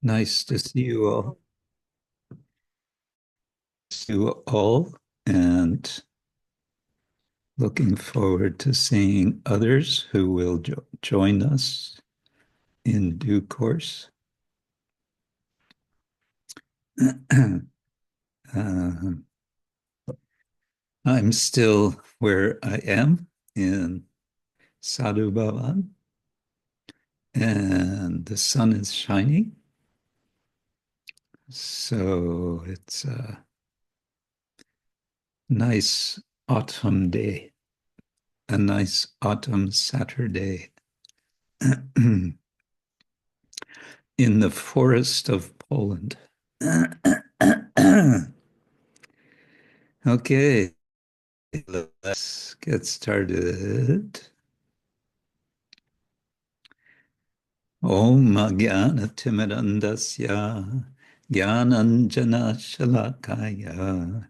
Nice to see you all. See you all, and looking forward to seeing others who will join us in due course. uh, I'm still where I am in Sadhu-bhavan, and the sun is shining. So it's a nice autumn day, a nice autumn Saturday in the forest of Poland. Okay, let's get started. Om Jnana-timirandasya Jnananjana Shalakaya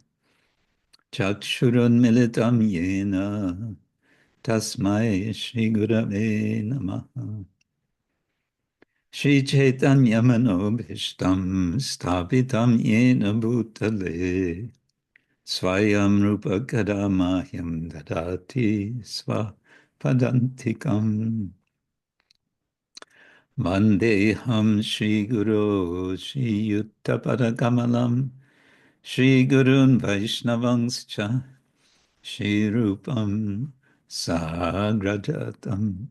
Chakshurunmilitam Yena Tasmai Shri Gurave Namaha Shri Chaitanya Manobhishtam Sthapitam Yena Bhutale Swayam Rupa Kadamahyam Dadati Sva Padantikam Vandeham Shri Guru Shri Yuttapada Kamalam Shri Gurun Vaishnavangscha Shri Rupam Sagrajatam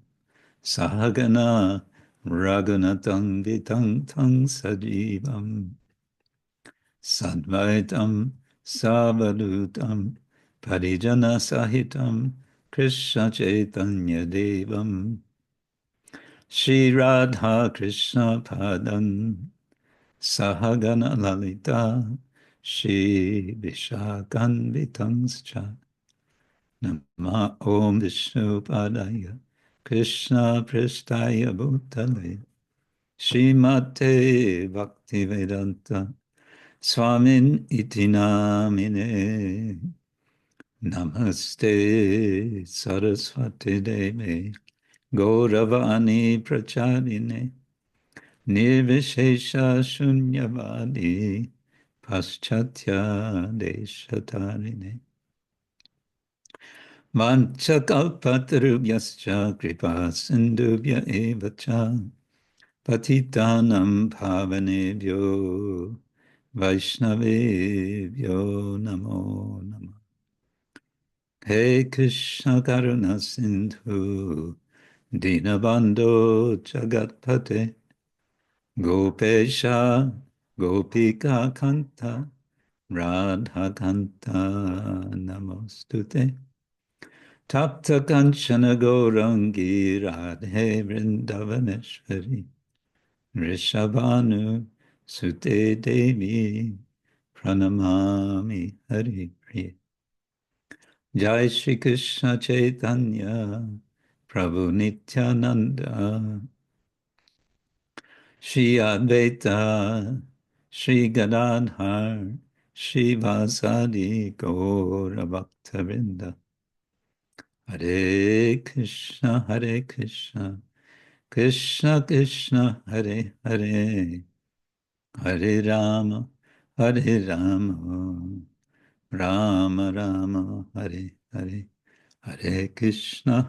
Sahagana Raghunatang Vitang Tang Sajivam Sadvaitam Savadutam Parijana Sahitam Krishna Chaitanya Devam Shri Radha Krishna Padam Sahagana Lalita Shri Vishakan Vitangscha Nama Om Vishnu Padaya Krishna Pristaya Bhutale Srimate Bhaktivedanta Swamin iti namine Namaste Saraswati Deve Gauravani Pracharine Nirvishesha Shunyavadi Paschatya Deshatarine Vanchakalpatarubhyascha Kripa Sindhubhya Evacha Patitanam Pavanebhyo Vaishnavebhyo Namo Namo He Krishna Karuna Sindhu Dinabandho Jagatpate Gopesha Gopika Kanta Radha Kanta Namostute Tapta Kanchana Gaurangi Radhe Vrindavaneshwari Rishabhanu Sute Devi Pranamami Hari Priya Jai Shri Krishna Chaitanya Prabhu Nityananda Shri Advaita Shri Gadadhar Shri Vasadi Gaura Bhaktavinda Hare Krishna Krishna Krishna Hare Hare Hare Rama Rama Rama Hare Hare Hare Krishna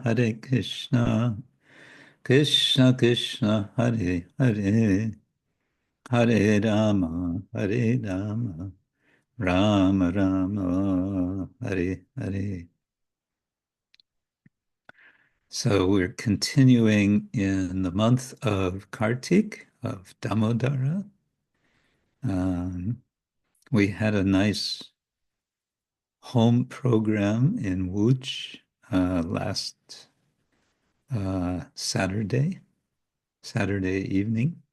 Krishna Krishna Hare Hare Hare Rama Rama Rama Hare Hare. So we're continuing in the month of Kartik, of Damodara. We had a nice home program in Wuch last Saturday evening.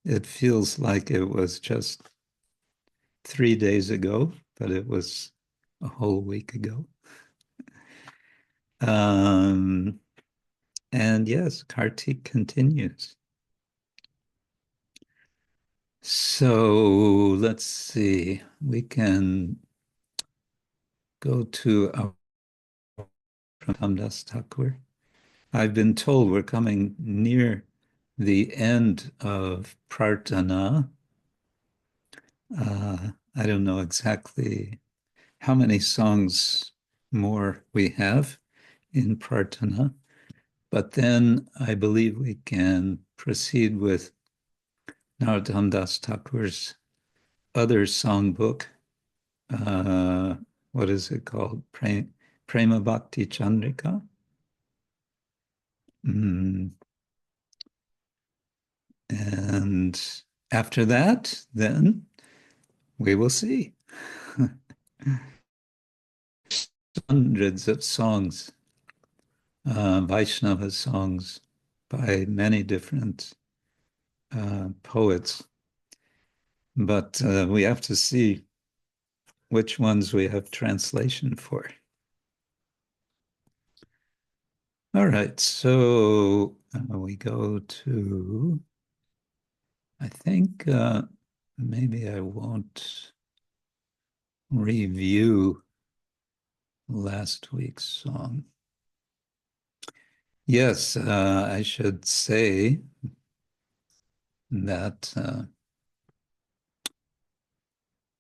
It feels like it was just 3 days ago, but it was a whole week ago. And yes, Kartik continues. So let's see, we can go to our Dasa Thakur. I've been told we're coming near the end of Prarthana. I don't know exactly how many songs more we have in Prarthana, but then I believe we can proceed with Narottama Das Thakur's other songbook. What is it called? Prema Bhakti Chandrika. And after that, then we will see. Hundreds of songs, Vaishnava songs by many different poets. But we have to see which ones we have translation for. All right, so we go to, I think maybe I won't review last week's song. Yes, I should say that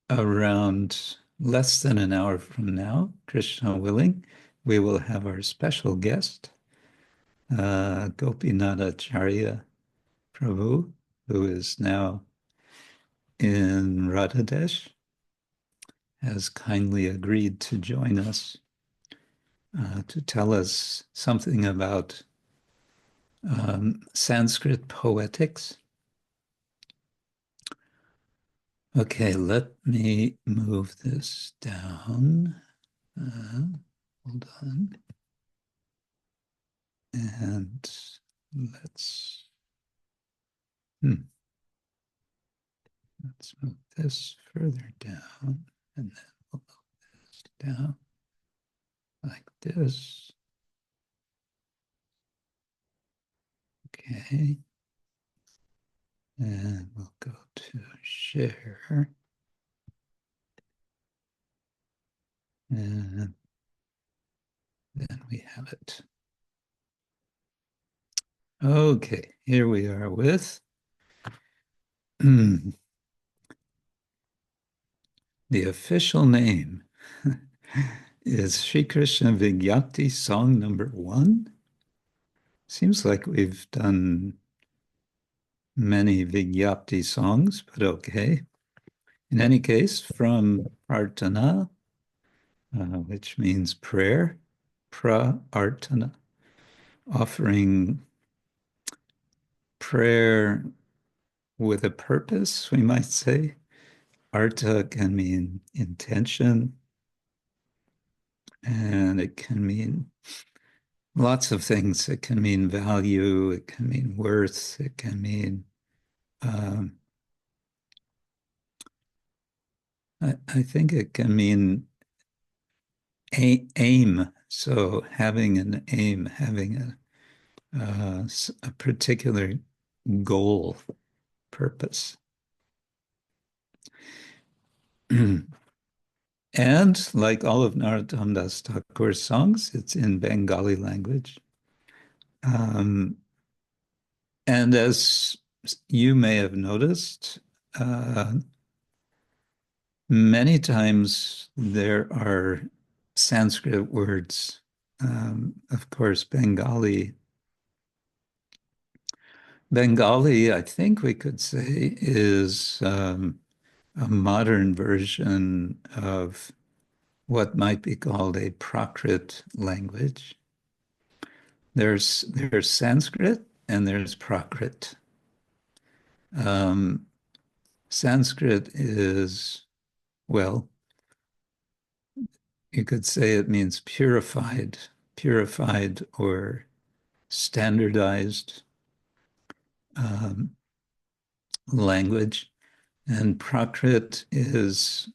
around less than an hour from now, Krishna willing, we will have our special guest, Gopinathacarya Prabhu, who is now in Radhadesh, has kindly agreed to join us to tell us something about Sanskrit poetics. Okay, let me move this down. Hold on. And let's move this further down, and then we'll move this down like this. Okay. And we'll go to share. And then we have it. Okay, here we are with the official name is Sri Krishna Vijnaptih song number 1. Seems like we've done many Vijnaptih songs, but okay. In any case, from Prarthana, which means prayer, Prarthana, offering prayer with a purpose, we might say. Artha can mean intention, and it can mean lots of things. It can mean value, it can mean worth, it can mean I think it can mean aim. So having an aim, having a particular goal, purpose. And like all of Narottama Das Thakur's songs, it's in Bengali language. And as you may have noticed, many times there are Sanskrit words. Of course, Bengali, I think we could say, is a modern version of what might be called a Prakrit language. There's Sanskrit and there's Prakrit. Sanskrit is, well, you could say it means purified or standardized language. And Prakrit is,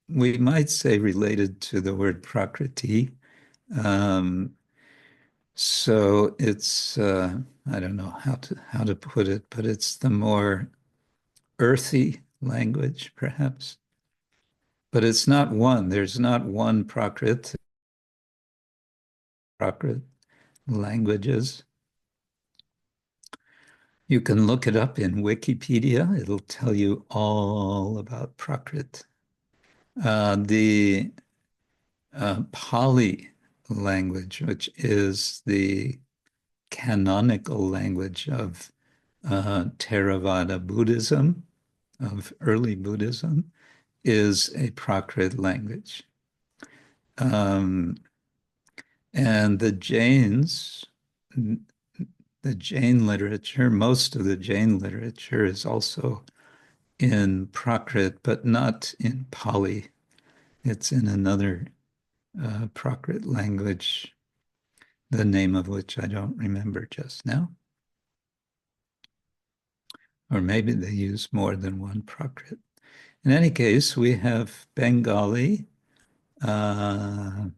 we might say, related to the word Prakriti. So it's, I don't know how to put it, but it's the more earthy language, perhaps. But it's not one. There's not one Prakrit languages. You can look it up in Wikipedia. It'll tell you all about Prakrit. The Pali language, which is the canonical language of Theravada Buddhism, of early Buddhism, is a Prakrit language. And the Jains, the Jain literature, most of the Jain literature is also in Prakrit, but not in Pali. It's in another Prakrit language, the name of which I don't remember just now. Or maybe they use more than one Prakrit. In any case, we have Bengali, and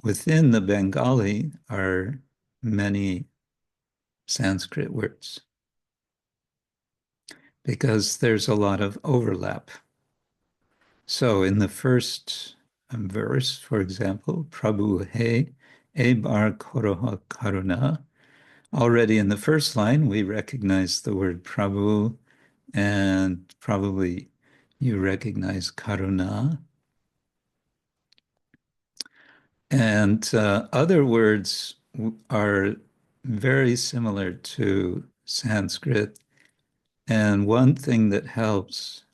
within the Bengali are many Sanskrit words because there's a lot of overlap. So in the first verse, for example, Prabhu he ebar Koroho Karuna. Already in the first line, we recognize the word Prabhu, and probably you recognize Karuna. And other words are very similar to Sanskrit. And one thing that helps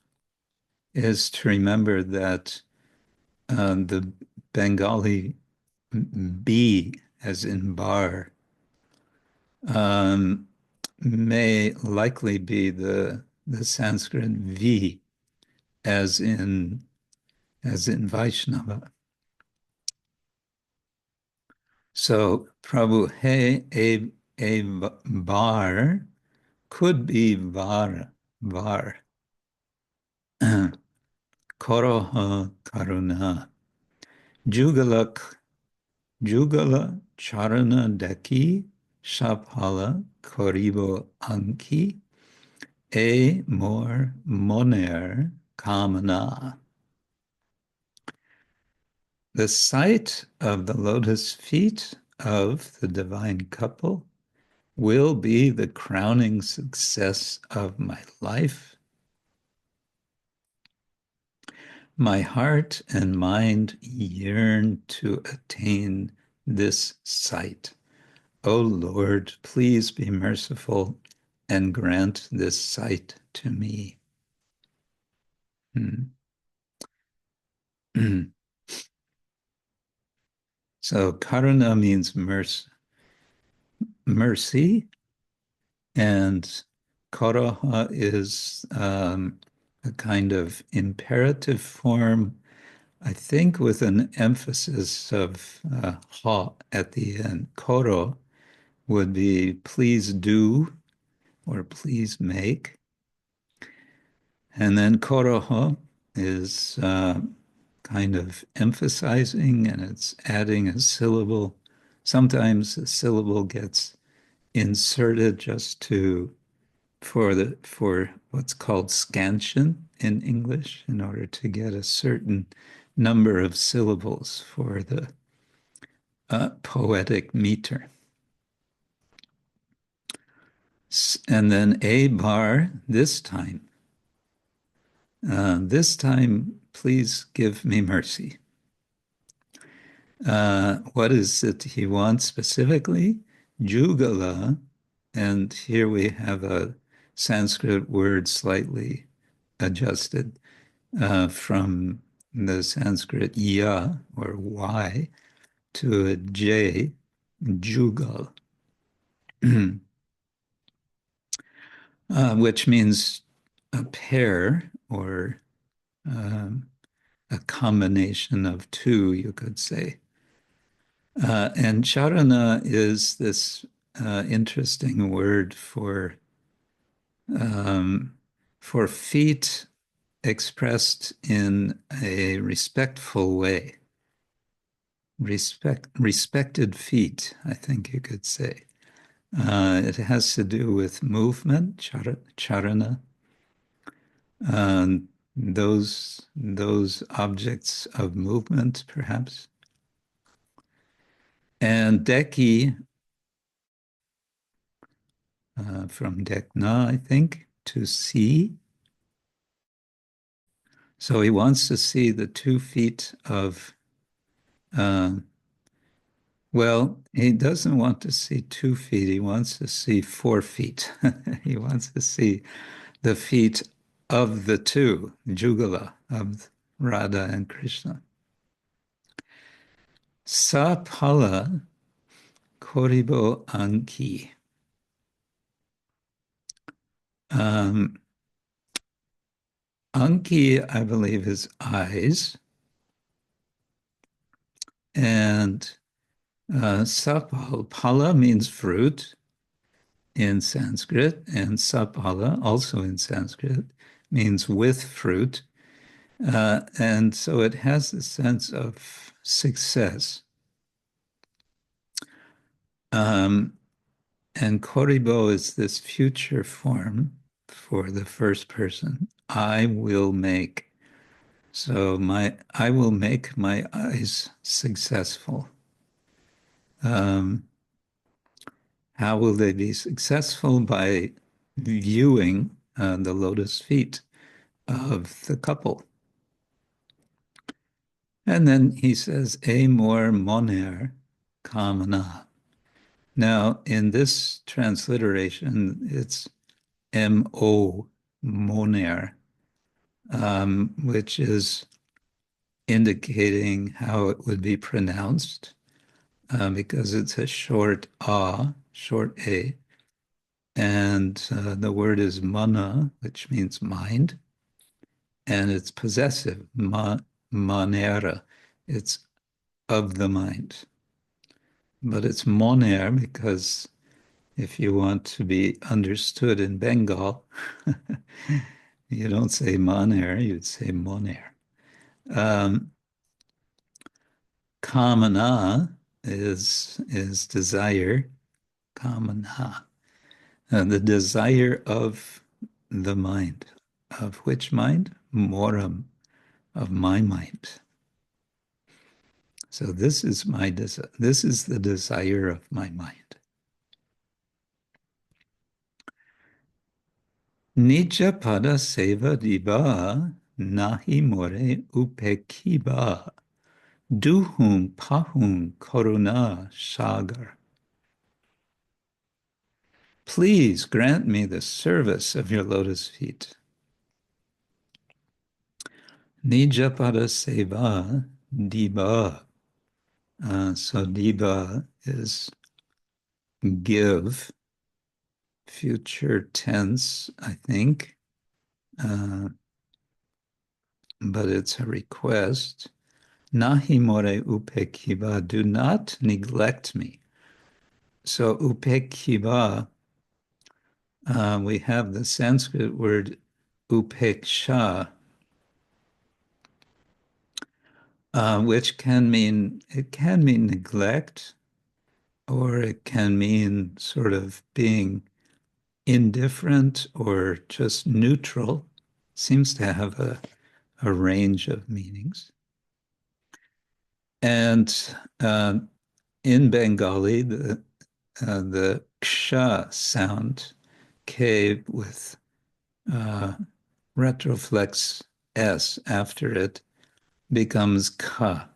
is to remember that the Bengali B, as in bar, may likely be the Sanskrit V, as in Vaishnava. So Prabhu a bar could be var. Koroho Karuna. Jugala charana dekhi saphala koribo āńkhi monera kāmanā. The sight of the lotus feet of the divine couple will be the crowning success of my life. My heart and mind yearn to attain this sight. O Lord, please be merciful and grant this sight to me. So Karuna means mercy, and Koroha is a kind of imperative form, I think with an emphasis of ha at the end. Koro would be please do or please make. And then Koroho is kind of emphasizing, and it's adding a syllable. Sometimes a syllable gets inserted just for what's called scansion in English, in order to get a certain number of syllables for the poetic meter. And then a bar, this time, please give me mercy. What is it he wants specifically? Jugala, and here we have a Sanskrit word slightly adjusted from the Sanskrit ya, or y, to a j, jugal, which means a pair, or a combination of two, you could say. And charana is this interesting word for feet expressed in a respectful way. Respected feet, I think you could say. It has to do with movement, charana. Those objects of movement, perhaps. And dekhi from dekna, I think, to see. So he wants to see the 2 feet of, well, he doesn't want to see 2 feet. He wants to see 4 feet. He wants to see the feet of the 2, jugala, of Radha and Krishna. Saphala koribo āńkhi. Āńkhi, I believe, is eyes. And saphala means fruit in Sanskrit, and saphala, also in Sanskrit, means with fruit. And so it has a sense of success. And koribo is this future form for the first person. I will make. So I will make my eyes successful. How will they be successful? By viewing the lotus feet of the couple. And then he says, monera, kāmanā. Now, in this transliteration, it's M-O, monera, which is indicating how it would be pronounced, because it's a short short A, and the word is mana, which means mind, and it's possessive, monera, it's of the mind. But it's monera because if you want to be understood in Bengal, you don't say monera, you'd say monera. Kāmanā is desire, kāmanā, the desire of the mind. Of which mind? Mora, of my mind. So this is this is the desire of my mind. Nija pada sevā dibā, nāhi more upekhibā, duhuń, pahuň, Karuna, sāgar. Please grant me the service of your lotus feet. Nija pada sevā, dibā. So dibā is give, future tense, I think, but it's a request. Nāhi more upekhibā, do not neglect me. So upekhibā, we have the Sanskrit word upeksha, which can mean neglect, or it can mean sort of being indifferent or just neutral. Seems to have a range of meanings. And in Bengali, the ksha sound, k with retroflex s after it, becomes ka.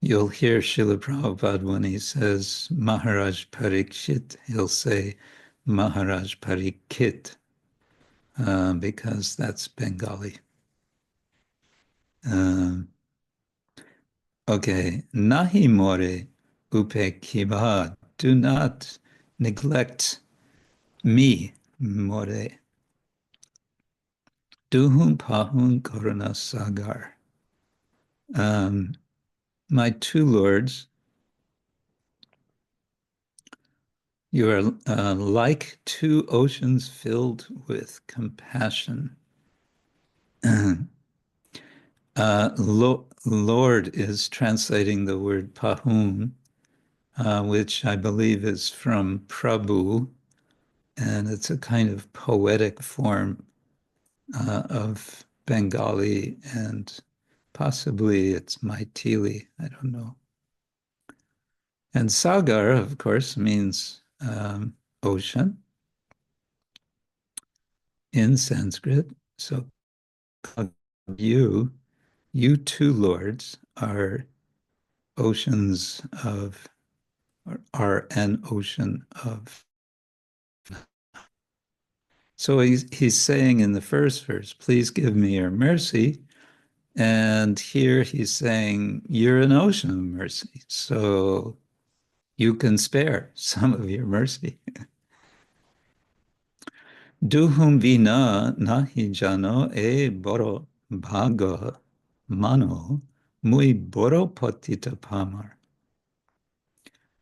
You'll hear Srila Prabhupada when he says Maharaj Parikshit, he'll say Maharaj Parikit, because that's Bengali. Okay, nāhi more upekhibā, do not neglect me, more. Duhuń, pahuň, Karuna, sāgar. My 2 lords, you are like 2 oceans filled with compassion. Lord is translating the word pahuň, which I believe is from Prabhu, and it's a kind of poetic form of Bengali, and possibly it's Maithili, I don't know. And sāgar, of course, means ocean in Sanskrit. So you, you two lords are oceans of, are an ocean of. So he's saying in the first verse, please give me your mercy. And here he's saying, you're an ocean of mercy. So you can spare some of your mercy. Duhuň vina nāhi jāno e boro bhaga mano muy boro patita pamar.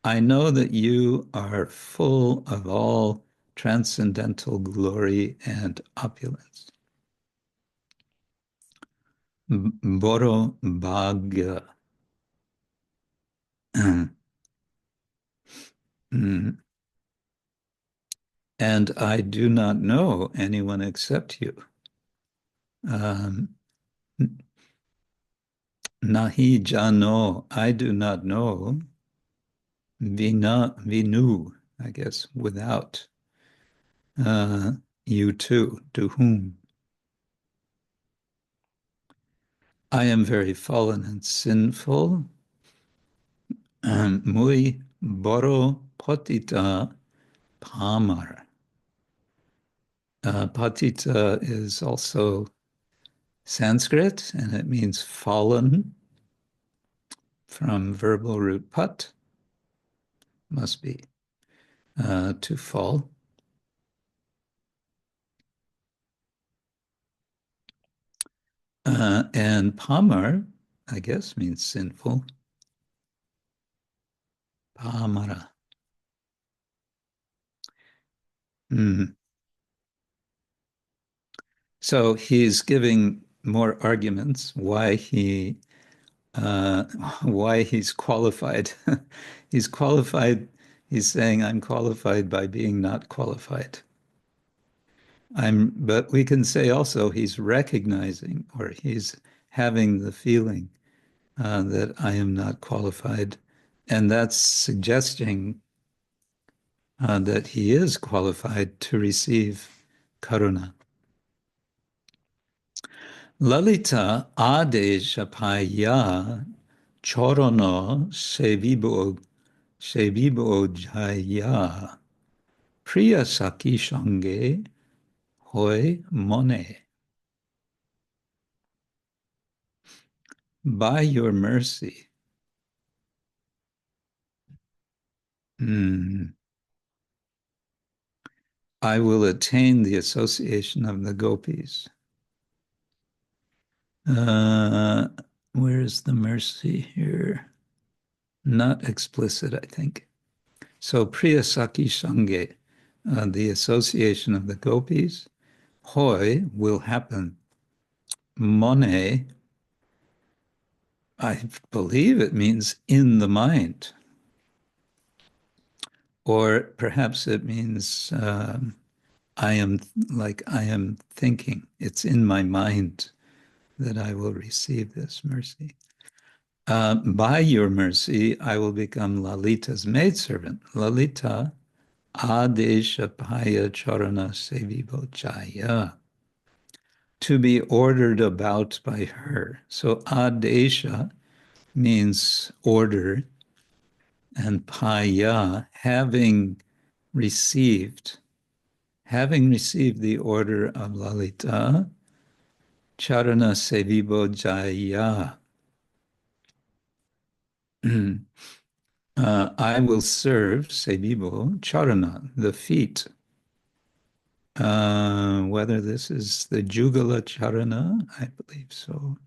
I know that you are full of all transcendental glory and opulence. Boro bhaga. And I do not know anyone except you. Nāhi jāno, I do not know. Vinu, I guess, without you too, duhuň. I am very fallen and sinful. Muy boro patita pamar. Patita is also Sanskrit, and it means fallen, from verbal root pat, must be to fall. And pamar, I guess, means sinful. Pamara. So he's giving more arguments why he's qualified. He's qualified. He's saying, I'm qualified by being not qualified. But we can say also he's recognizing, or he's having the feeling that I am not qualified. And that's suggesting that he is qualified to receive karuna. Lalita adeshapaya chorono sevibo jaya priya saki shange hoi mone. By your mercy, I will attain the association of the gopis. Where's the mercy here? Not explicit, I think. So priya saki shange, the association of the gopis, hoi will happen. Mone, I believe it means in the mind. Or perhaps it means I am thinking. It's in my mind that I will receive this mercy. By your mercy, I will become Lalita's maidservant. Lalita adeshapaya charana sevibo jaya. To be ordered about by her. So adesha means order, and paya, having received the order of Lalita, charana sevibo jaya. I will serve sevibo charana, the feet. Whether this is the jugala charana, I believe so.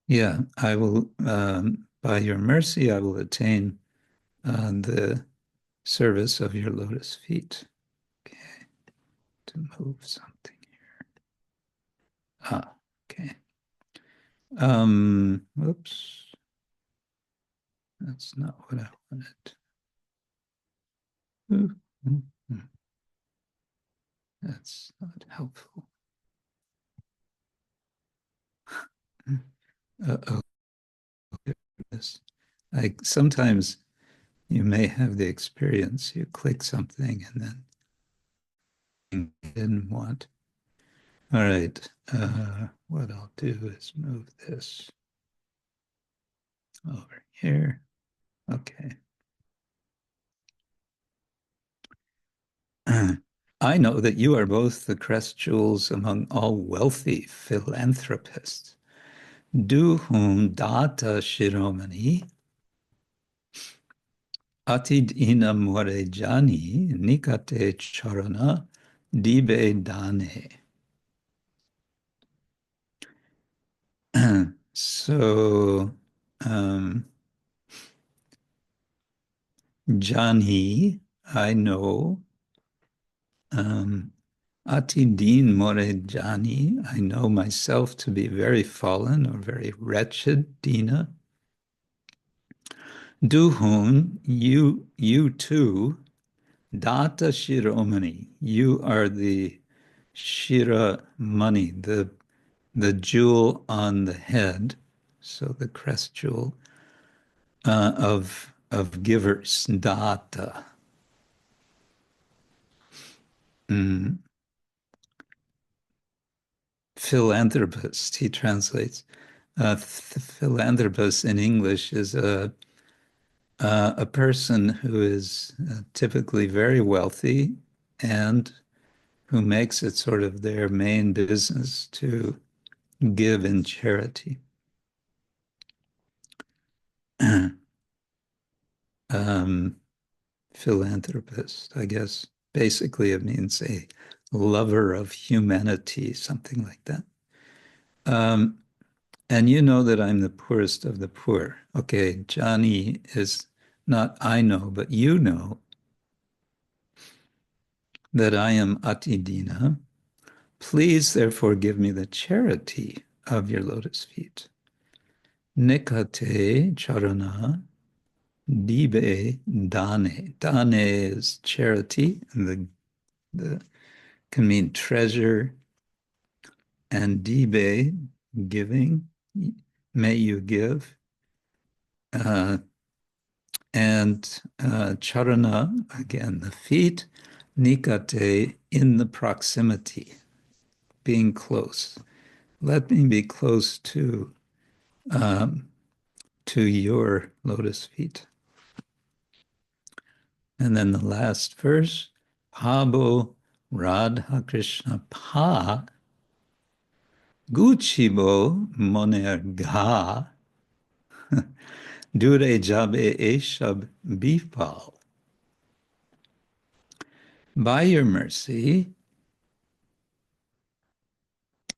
Yeah, I will, by your mercy, I will attain the service of your lotus feet. Okay, to move something here. Okay. Whoops. That's not what I wanted. That's not helpful. Oh, sometimes you may have the experience, you click something and then you didn't want. All right, what I'll do is move this over here. Okay. I know that you are both the crest jewels among all wealthy philanthropists. Duhuń data shiromani, atid ina more jani, nikate charana, dibā dane. So, jani, I know. Atidin more jani, I know myself to be very fallen or very wretched, dina. Duhuń, you too, data shiromani, you are the shira money, the jewel on the head, so the crest jewel of givers, data. Philanthropist, he translates. Philanthropist in English is a person who is typically very wealthy and who makes it sort of their main business to give in charity. Philanthropist, I guess, basically it means a lover of humanity, something like that. And you know that I'm the poorest of the poor. Okay, Johnny is not I know, but you know that I am Atidina. Please, therefore, give me the charity of your lotus feet. Nikate charana dibā dane. Dane is charity, and the can mean treasure, and dibā, giving. May you give. And charana, again, the feet. Nikate, in the proximity, being close. Let me be close to your lotus feet. And then the last verse, Pabo Radha-Krishna Pa Guchibo monera Dure jabe eshab bifal. By your mercy,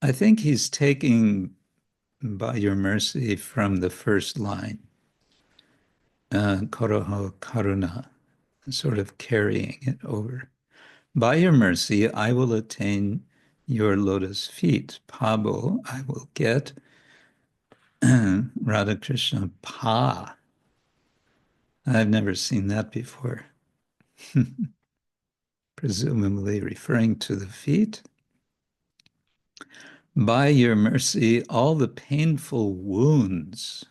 I think he's taking by your mercy from the first line, Koroho Karuna, sort of carrying it over. By your mercy, I will attain your lotus feet. Pabo, I will get Radha Krishna Pa. I've never seen that before. Presumably referring to the feet. By your mercy, all the painful wounds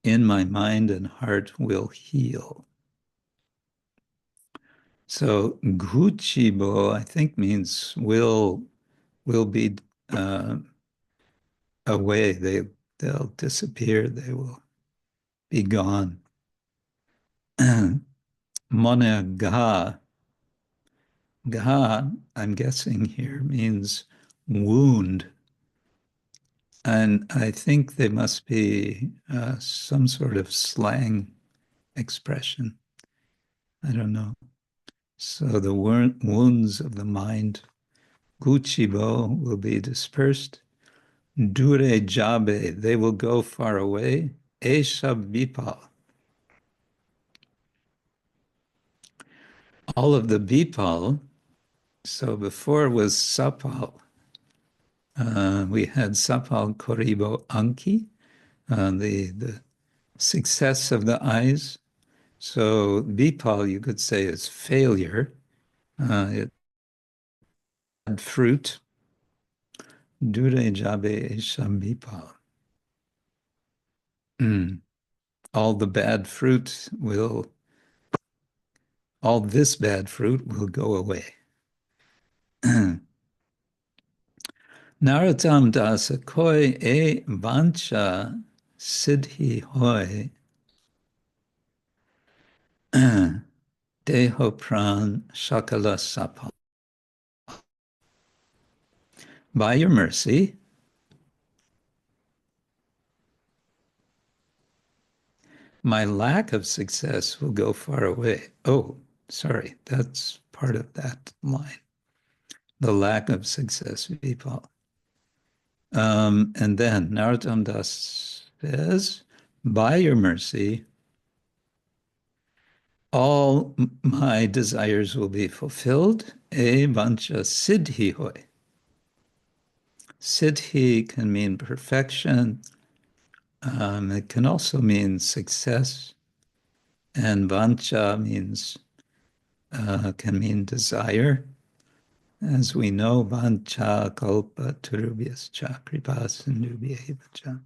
in my mind and heart will heal. So guchibo, I think, means will be away. They'll disappear. They will be gone. Monera ga, I'm guessing here, means wound. And I think they must be some sort of slang expression. I don't know. So the wounds of the mind, guchibo, will be dispersed. Dure jabe, they will go far away. Eshab bipal. All of the bipal, so before was sapal. We had sapal koribo āńkhi, the success of the eyes. So bipal, you could say, is failure. It had fruit. dure jabe shambipal. All the bad fruit will, all this bad fruit will go away. Narottama Dasa koi e vancha siddhi hoy deho pran shakala saphala. By your mercy, my lack of success will go far away. Oh, sorry, that's part of that line. The lack of success, Vipal. And then Narottama Das says, by your mercy, all my desires will be fulfilled. E vancha siddhi hoy. Siddhi can mean perfection. It can also mean success. And vancha means, can mean desire. As we know, vancha kalpa turubhyascha kripa sindhubhyevacha.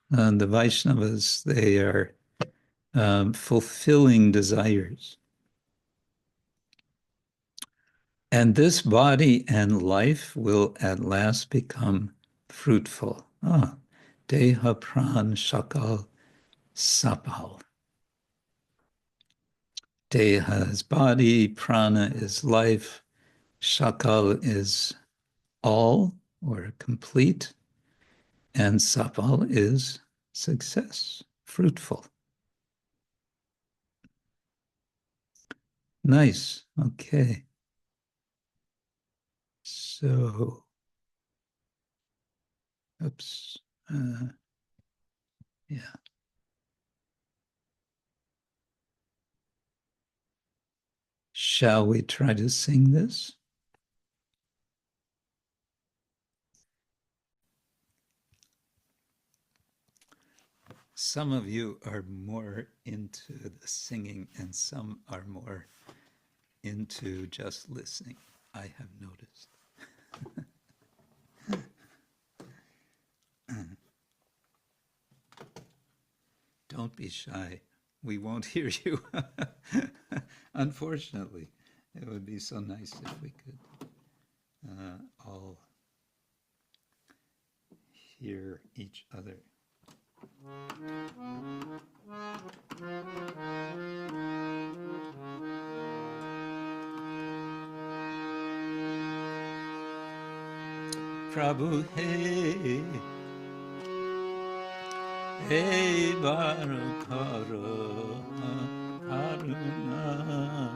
The Vaishnavas, they are fulfilling desires. And this body and life will at last become fruitful. Deha pran shakal saphala. Deha is body, prana is life, shakal is all or complete, and sapal is success, fruitful. Nice, okay. So, oops, yeah. Shall we try to sing this? Some of you are more into the singing and some are more into just listening, I have noticed. Don't be shy. We won't hear you. Unfortunately, it would be so nice if we could all hear each other. Prabhu, hey, hey, barakara, karuna.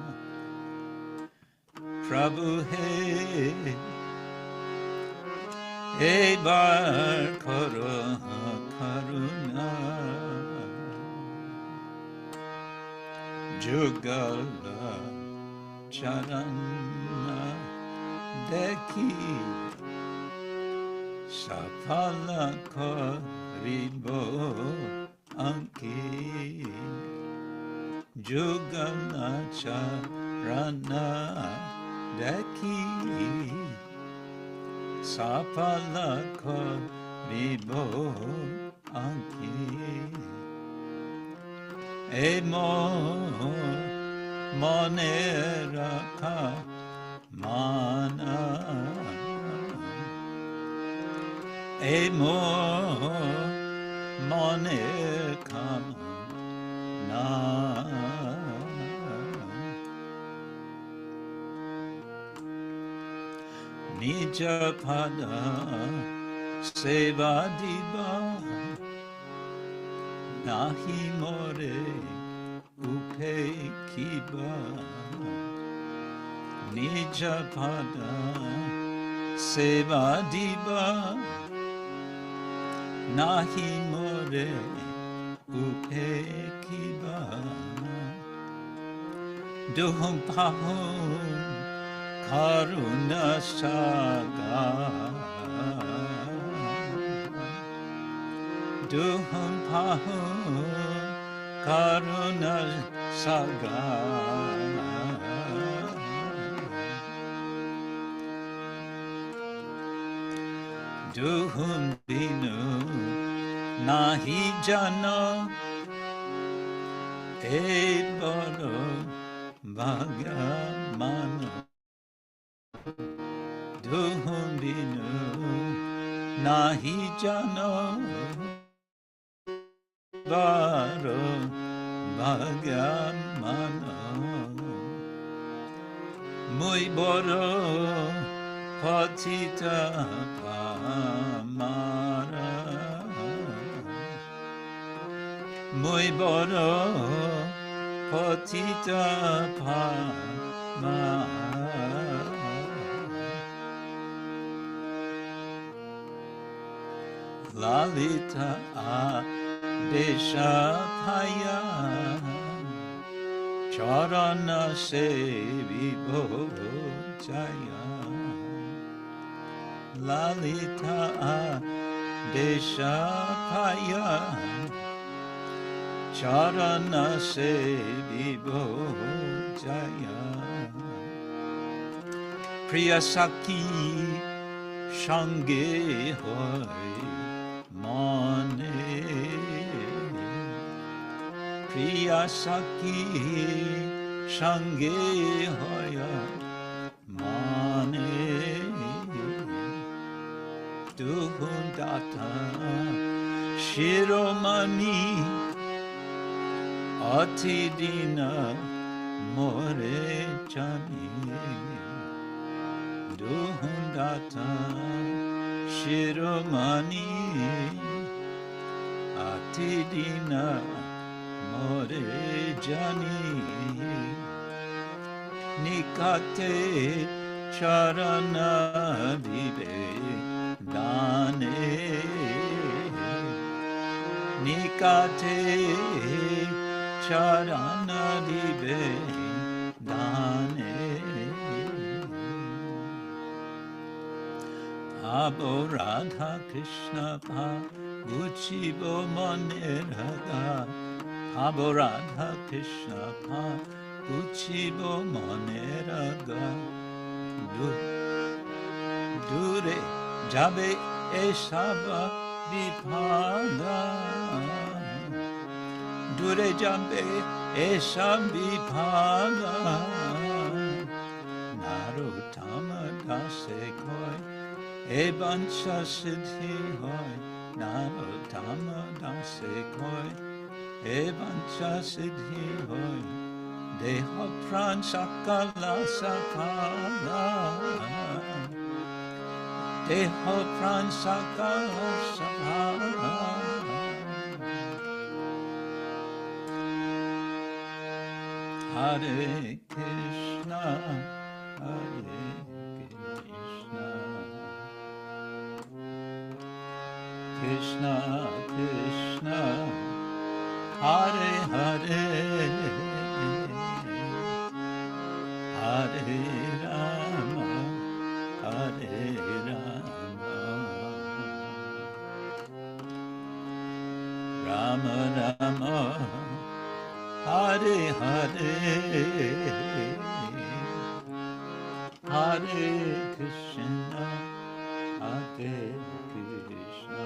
Prabhu, hey, hey, barakara, karuna. Jugala, caran, dekhi. Saphala koribo āńkhi jugala charana dekhi saphala koribo āńkhi monera kāmanā monera kāmanā nija pada sevā dibā nāhi mora upekhibā nija pada sevā dibā nāhi mora upekhibā duhuń pahuň karuna sāgar duhuň pahuň karuna sāgar duhuň vinu, nāhi jāno, eboro bhagamano. Duhuň vinu, nāhi jāno, eboro bhagamano. Muy boro patita pamara, muy boro patita pamara. Lalita adesha paya, carana sevā jaya. Lalita adesha paya, carana sevā jaya. Priya saki shange hoy mane, priya saki shange hoya mane. Duhuň data shiromani, atidina more chani. Duhuň data shiromani, atidina more jani. Nikate charana vive dane, nikate charana vive dane. Abo rādhā-kr upekhibā monera, abo rādhā-kr upekhibā monera. Dure jabe esaba vipada, dure jabe esab vipada. Narottama dasa koi ebancha siddhi hoy, Narottama dasa koi ebancha siddhi hoy. Deha pran sakala saphala, deha pran sakala saphala. Hare Krishna, Hare Krishna, Krishna Krishna, Hare Hare, Hare Rama, Hare Rama, Rama Rama, Hare Hare, Hare Krishna, Hare Krishna,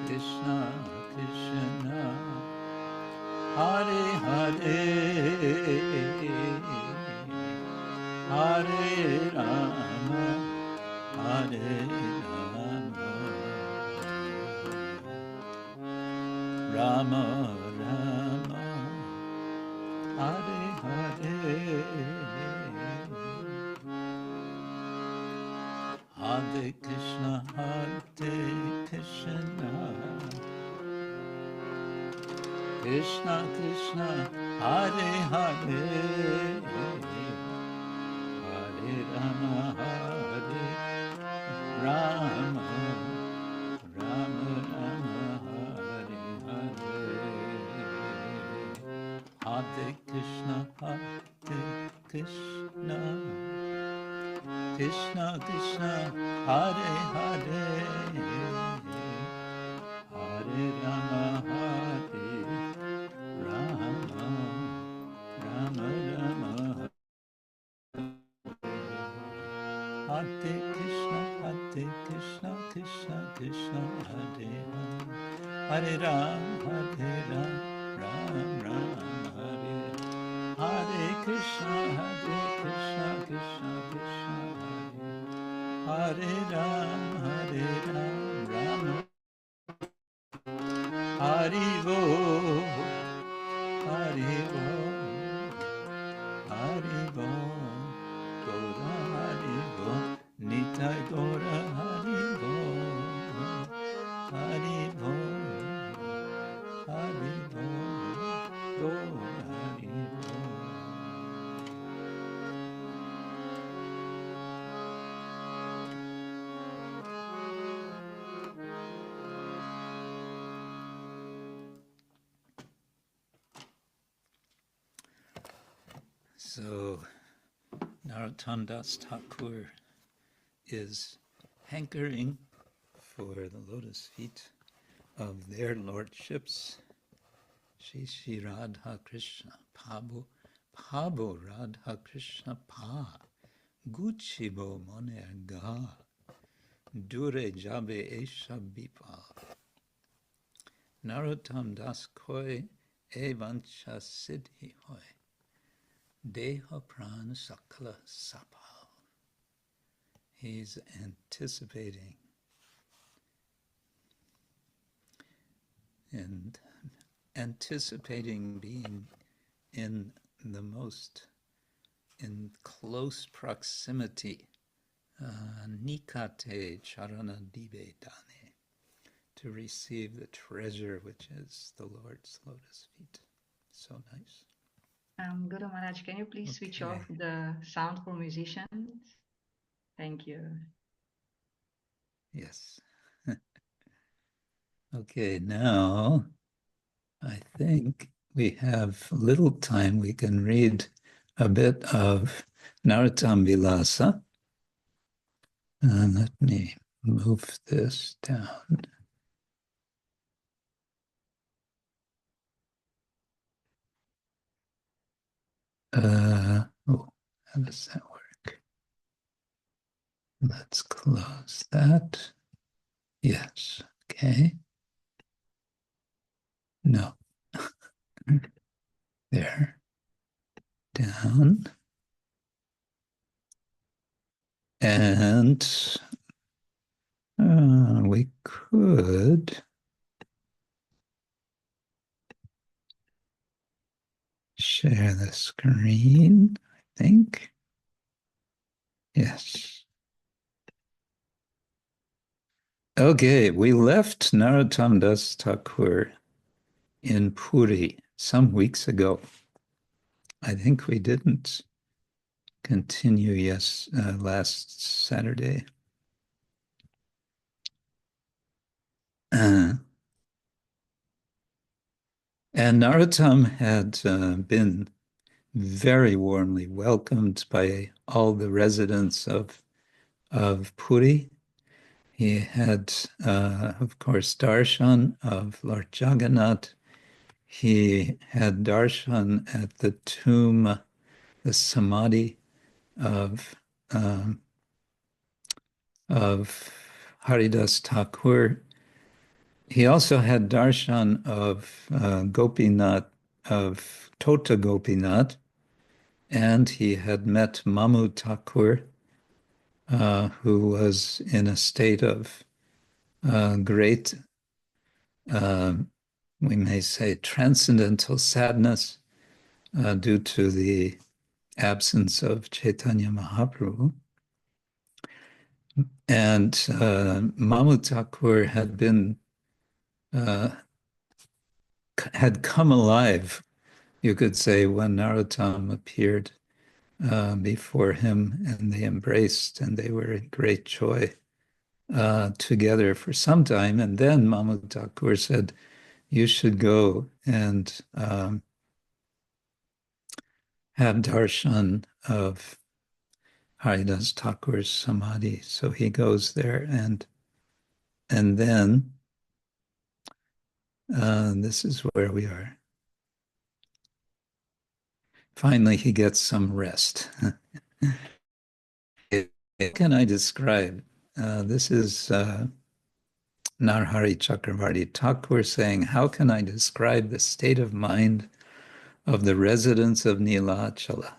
Krishna Krishna, Hare Hare, Hare Rama, Hare Rama, Rama Rama, Hare Hare, Hare Krishna, Hare Krishna, Krishna Krishna, Hare Hare, Hare Rama, Hare Rama, Rama Rama, Hare Hare, Hare Krishna, Hare Krishna, Krishna Krishna, Hare Hare, Hare Rama, Hare Rama, Rama Rama, Hare Krishna Krishna Hare Hare Hare Ram Ram Ram Hare Hare Krishna Krishna Krishna Hare Ram Ram Hare Bo Hare Bo Hare Bo Gora Hare Bo Nitai Gora Hare Bo Hare Bo Hare Bo Gora Hare Bo. So Narottama Thakur is hankering for the lotus feet of their lordships, Shri Radha Krishna, Pabo Radha Krishna Pa, Guchibo monera, Dure Jabe Esha Bipa, Narottam Das Koi Evancha Siddhi Hoi. Deha pran sakala saphala. He's anticipating and anticipating being in close proximity, nikate charana dibā dane, to receive the treasure which is the Lord's lotus feet. So nice. Guru Maharaj, can you please switch off the sound for musicians? Thank you. Yes. Okay, now I think we have little time. We can read a bit of Narottama Vilasa. Let me move this down. How does that work? Let's close that. Yes, okay. No. There. Down. And we could share the screen, I think. Yes. Okay, we left Narottama Das Thakur in Puri some weeks ago. I think we didn't continue last Saturday. And Narottama had been very warmly welcomed by all the residents of Puri. He had, of course, darshan of Lord Jagannath. He had darshan at the tomb, the samadhi of Haridas Thakur. He also had darshan of Gopinath, of Tota Gopinath, and he had met Mamu Thakur, who was in a state of great, we may say, transcendental sadness due to the absence of Chaitanya Mahaprabhu. And Mamu Thakur had been had come alive, you could say, when Narottama appeared before him, and they embraced, and they were in great joy together for some time. And then Mamu Thakur said, you should go and have darshan of Haridas Thakur's samadhi. So he goes there, and then this is where we are. Finally, he gets some rest. How can I describe This is Narhari Chakravarti Thakur saying, how can I describe the state of mind of the residents of Nilachala?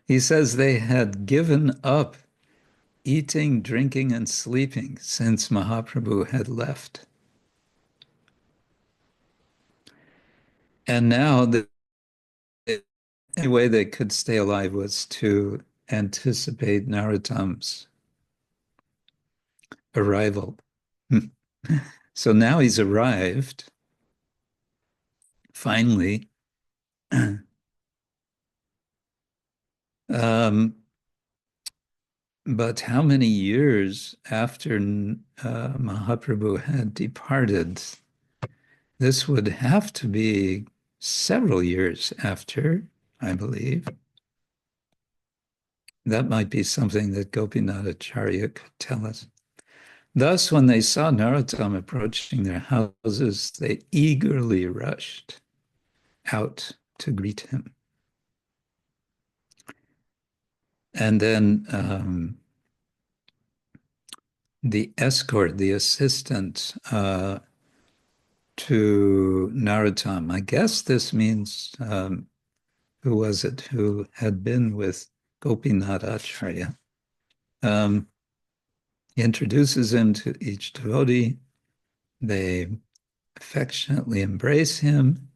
He says they had given up eating, drinking, and sleeping since Mahaprabhu had left. And now the only way they could stay alive was to anticipate Narottama's arrival. So now he's arrived, finally. But how many years after Mahaprabhu had departed? This would have to be several years after, I believe. That might be something that Gopinathacarya could tell us. Thus, when they saw Narottama approaching their houses, they eagerly rushed out to greet him. And then the escort, the assistant to Narottama, I guess this means, who was it, who had been with Gopinathacarya, he introduces him to each devotee. They affectionately embrace him,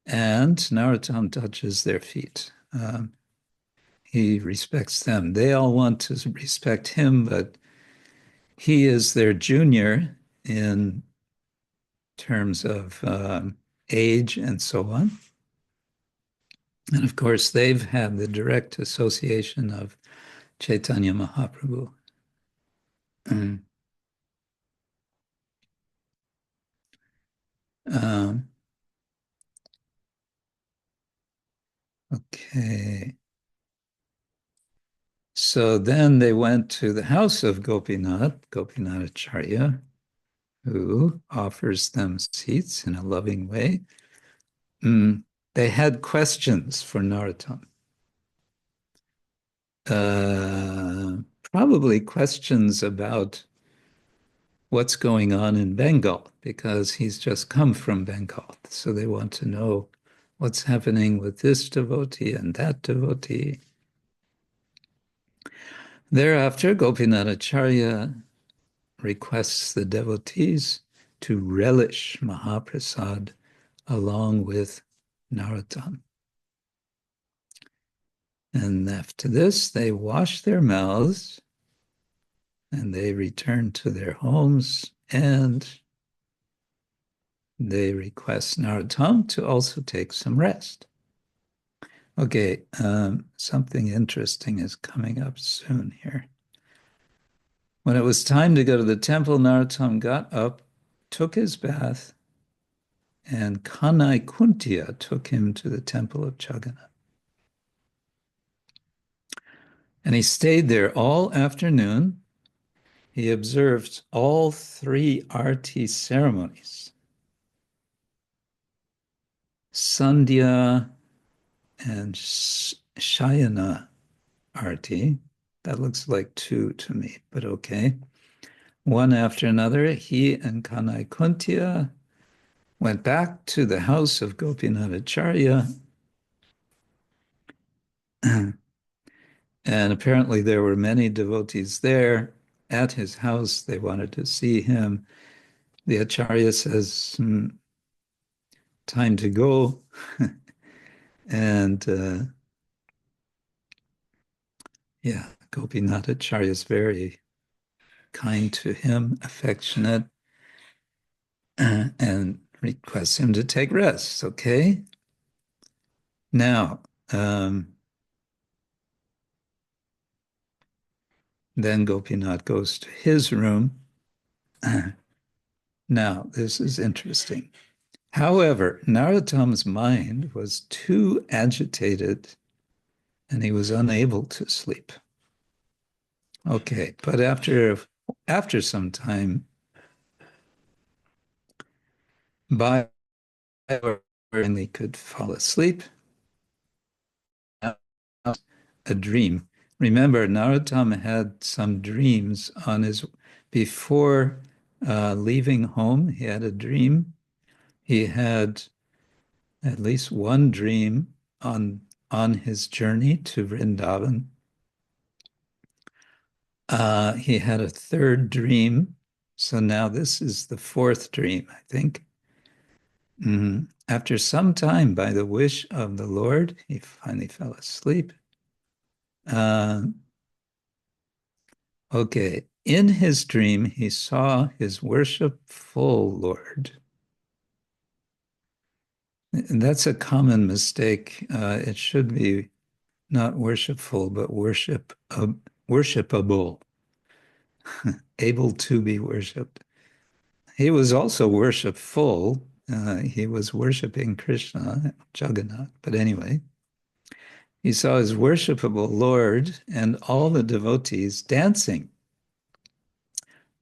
and Narottama touches their feet. He respects them. They all want to respect him, but he is their junior in terms of age and so on. And of course, they've had the direct association of Chaitanya Mahaprabhu. Okay. So then they went to the house of Gopinathacarya, who offers them seats in a loving way. They had questions for Narottama. Probably questions about what's going on in Bengal, because he's just come from Bengal. So they want to know what's happening with this devotee and that devotee. Thereafter, Gopinathacarya requests the devotees to relish Mahaprasad along with Narottama. And after this, they wash their mouths and they return to their homes, and they request Narottama to also take some rest. Okay, something interesting is coming up soon here. When it was time to go to the temple, Narottama got up, took his bath, and Kanai took him to the temple of Jagannath. And he stayed there all afternoon. He observed all 3 arti ceremonies: Sandhya and Shayana arti. That looks like 2 to me, but okay. One after another, he and Kanai went back to the house of Gopinathacarya. And apparently there were many devotees there at his house. They wanted to see him. The Acharya says, time to go. And yeah, Gopinathacarya is very kind to him, affectionate, and requests him to take rest, okay? Now, then Gopinath goes to his room. Now, this is interesting. However, Narottama's mind was too agitated and he was unable to sleep. Okay, but after some time, by finally could fall asleep, a dream. Remember, Narottama had some dreams on his before leaving home. He had a dream. He had at least one dream on his journey to Vrindavan. He had a third dream. So now this is the fourth dream, I think. After some time, by the wish of the Lord, he finally fell asleep. Okay, in his dream, he saw his worshipful Lord. And that's a common mistake. It should be not worshipful, but worshipable, able to be worshipped. He was also worshipful. He was worshiping Krishna, Jagannath. But anyway, he saw his worshipable Lord and all the devotees dancing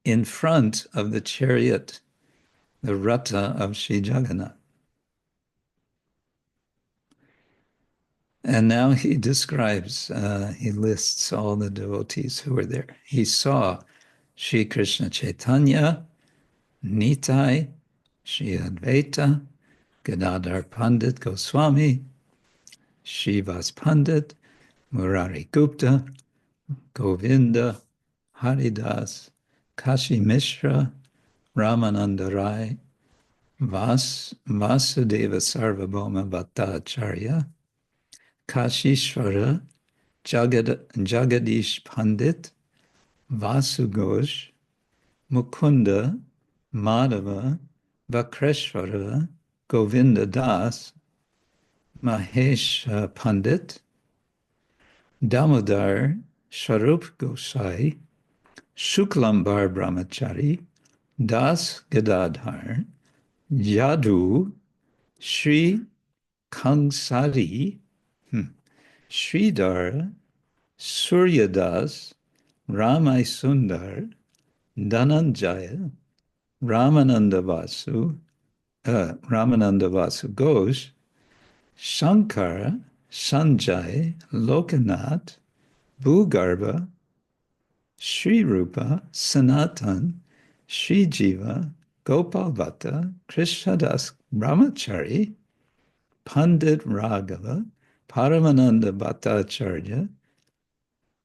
in front of the chariot, the rādhā of Sri Jagannath. And now he describes, he lists all the devotees who were there. He saw Sri Krishna Chaitanya, Nitai, Sri Advaita, Gadadhar Pandit Goswami, Shivas Pandit, Murari Gupta, Govinda, Haridas, Kashi Mishra, Ramananda Rai, Vasudeva Sarvabhauma Bhattacharya, Kashishvara, Jagadish Pandit, Vasu Ghosh, Mukunda, Madhava, Vakreshvara, Govinda Das, Mahesh Pandit, Damodar, Sharup Gosai, Shuklambar Brahmachari, Das Gadadhar, Yadu, Sri Kangsari, Sridhara, Suryadas, Ramai Sundar, Dhananjaya, Ramananda Vasu Ghosh, Shankara, Sanjay, Lokanath, Bhugarbha, Sri Rupa, Sanatan, Sri Jiva, Gopal Bhatta, Krishnadas Brahmachari, Pandit Raghava, Paramananda Bhattacharya,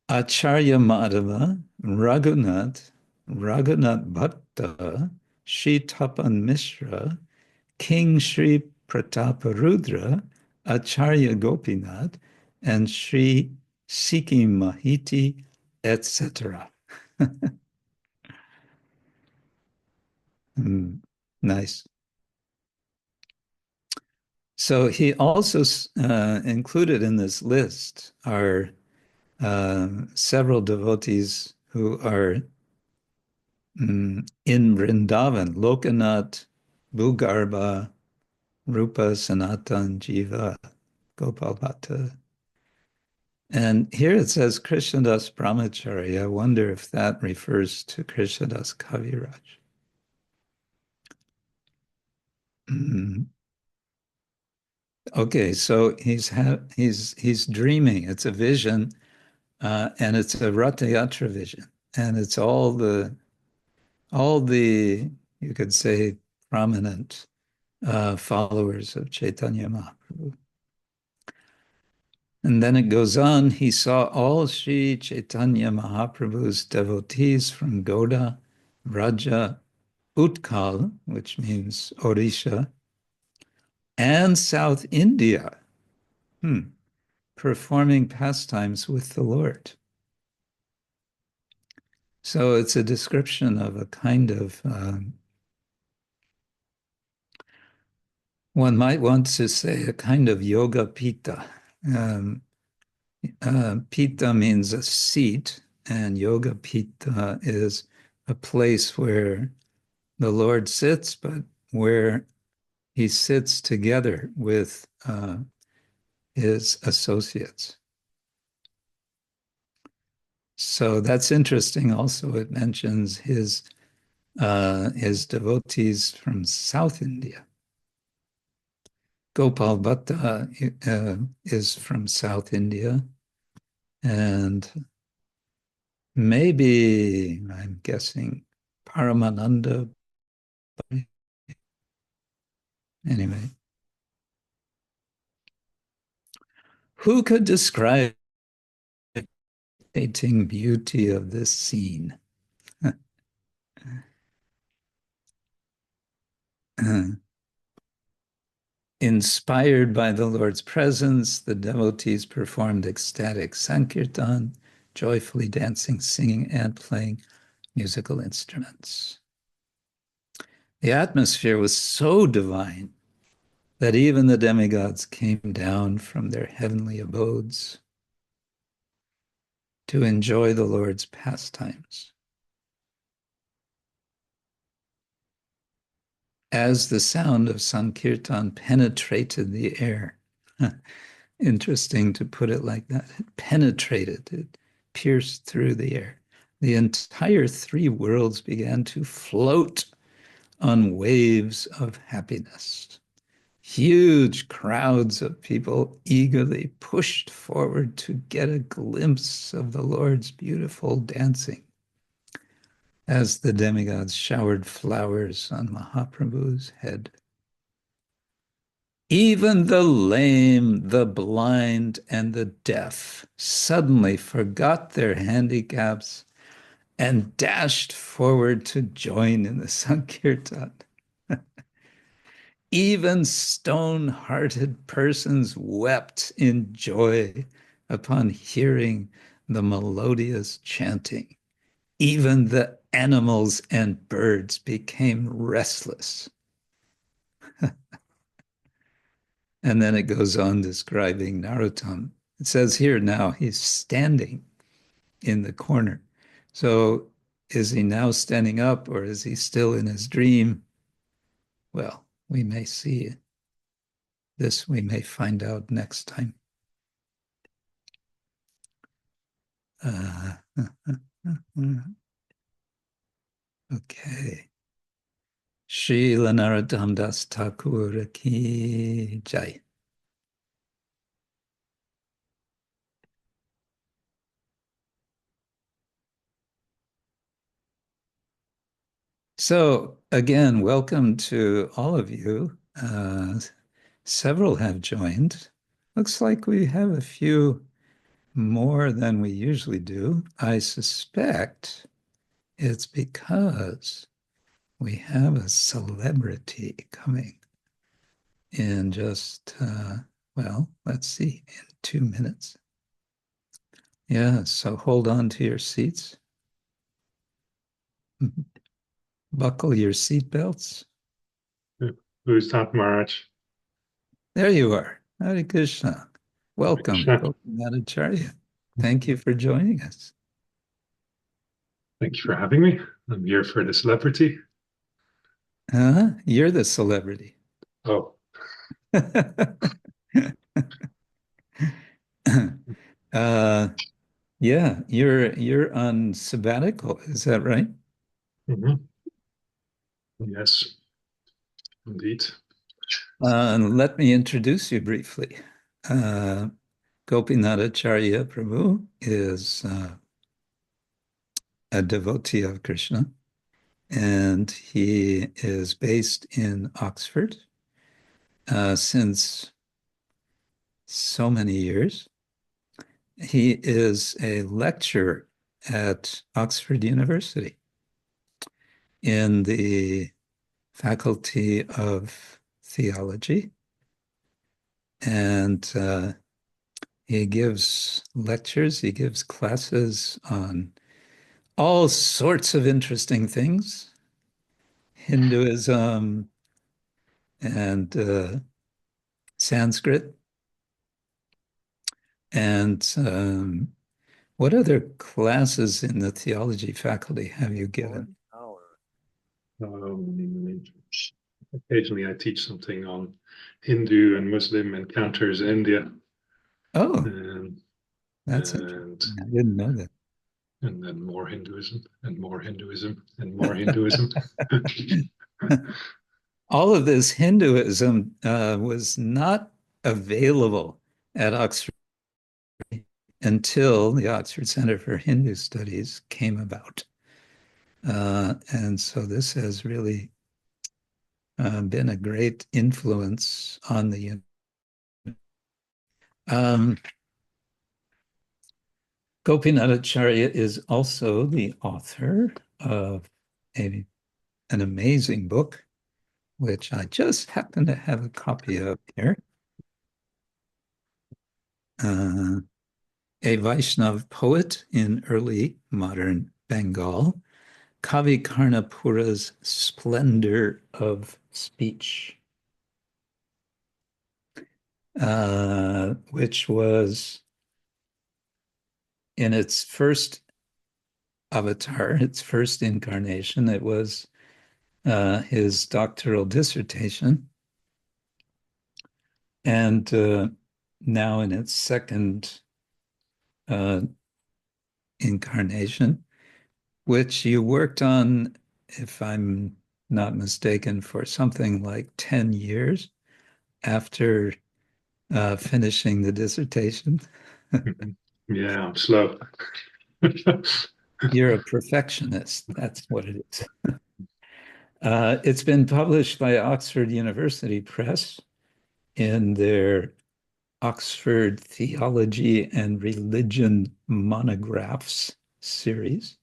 Acharya Madhava, Raghunath Bhatta, Sri Tapan Mishra, King Sri Prataparudra, Acharya Gopinath, and Sri Sikhi Mahiti, etc. Nice. So he also included in this list are several devotees who are in Vrindavan: Lokanath, Bhugarbha, Rupa, Sanatan, Jiva, Gopal Bhatta. And here it says Krishnadas Brahmachari. I wonder if that refers to Krishnadas Kaviraj. Okay, so he's dreaming. It's a vision, and it's a Ratha Yatra vision, and it's all the you could say prominent followers of Chaitanya Mahaprabhu. And then it goes on, he saw all Sri Chaitanya Mahaprabhu's devotees from Goda, Vraja, Utkal, which means Odisha, and South India, performing pastimes with the Lord. So it's a description of a kind of, one might want to say a kind of yoga pita. Pita means a seat, and yoga pita is a place where the Lord sits, but where he sits together with his associates. So that's interesting. Also, it mentions his devotees from South India. Gopal Bhatta is from South India. And maybe, I'm guessing, Paramananda. Anyway, who could describe the painting beauty of this scene? Inspired by the Lord's presence, the devotees performed ecstatic sankirtan, joyfully dancing, singing, and playing musical instruments. The atmosphere was so divine that even the demigods came down from their heavenly abodes to enjoy the Lord's pastimes. As the sound of Sankirtan penetrated the air, interesting to put it like that, it penetrated, it pierced through the air. The entire three worlds began to float on waves of happiness. Huge crowds of people eagerly pushed forward to get a glimpse of the Lord's beautiful dancing as the demigods showered flowers on Mahaprabhu's head. Even the lame, the blind, and the deaf suddenly forgot their handicaps and dashed forward to join in the Sankirtan. Even stone-hearted persons wept in joy upon hearing the melodious chanting. Even the animals and birds became restless. And then it goes on describing Narottama. It says here now he's standing in the corner. So is he now standing up or is he still in his dream? Well, we may see this. We may find out next time. Okay. Srila Narottama Das Thakura ki jai. So again, welcome to all of you. Several have joined. Looks like we have a few more than we usually do. I suspect it's because we have a celebrity coming in just, well, let's see, in 2 minutes. Yeah, so hold on to your seats. Buckle your seatbelts. Who's that, Maharaj? There you are. Hare Krishna. Welcome, Krishna. Gopinathacarya. Thank you for joining us. Thank you for having me. I'm here for the celebrity. You're the celebrity. Oh. Yeah, you're on sabbatical, is that right? Mm-hmm. Yes, indeed. Let me introduce you briefly. Gopinathacarya Prabhu is a devotee of Krishna, and he is based in Oxford since so many years. He is a lecturer at Oxford University in the Faculty of Theology, and he gives lectures, he gives classes on all sorts of interesting things, Hinduism and Sanskrit. And what other classes in the theology faculty have you given? Occasionally I teach something on Hindu and Muslim encounters in India. Oh, and that's interesting. I didn't know that. And then more Hinduism and more Hinduism and more Hinduism. All of this Hinduism was not available at Oxford. until the Oxford Center for Hindu Studies came about. And so this has really been a great influence on the Gopinathacarya is also the author of an amazing book, which I just happen to have a copy of here. A Vaishnav poet in early modern Bengal, Kavi Karnapura's Splendor of Speech, which was in its first avatar, its first incarnation. It was his doctoral dissertation. And now in its second incarnation, which you worked on, if I'm not mistaken, for something like 10 years after finishing the dissertation. Yeah, I'm slow. You're a perfectionist. That's what it is. It's been published by Oxford University Press in their Oxford Theology and Religion Monographs series.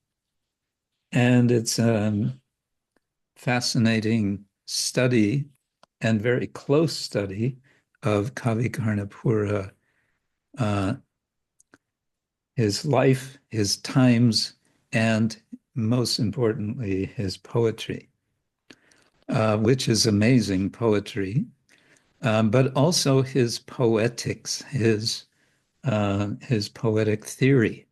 And it's a fascinating study and very close study of Kavi Karnapura, his life, his times, and most importantly, his poetry, which is amazing poetry, but also his poetics, his poetic theory.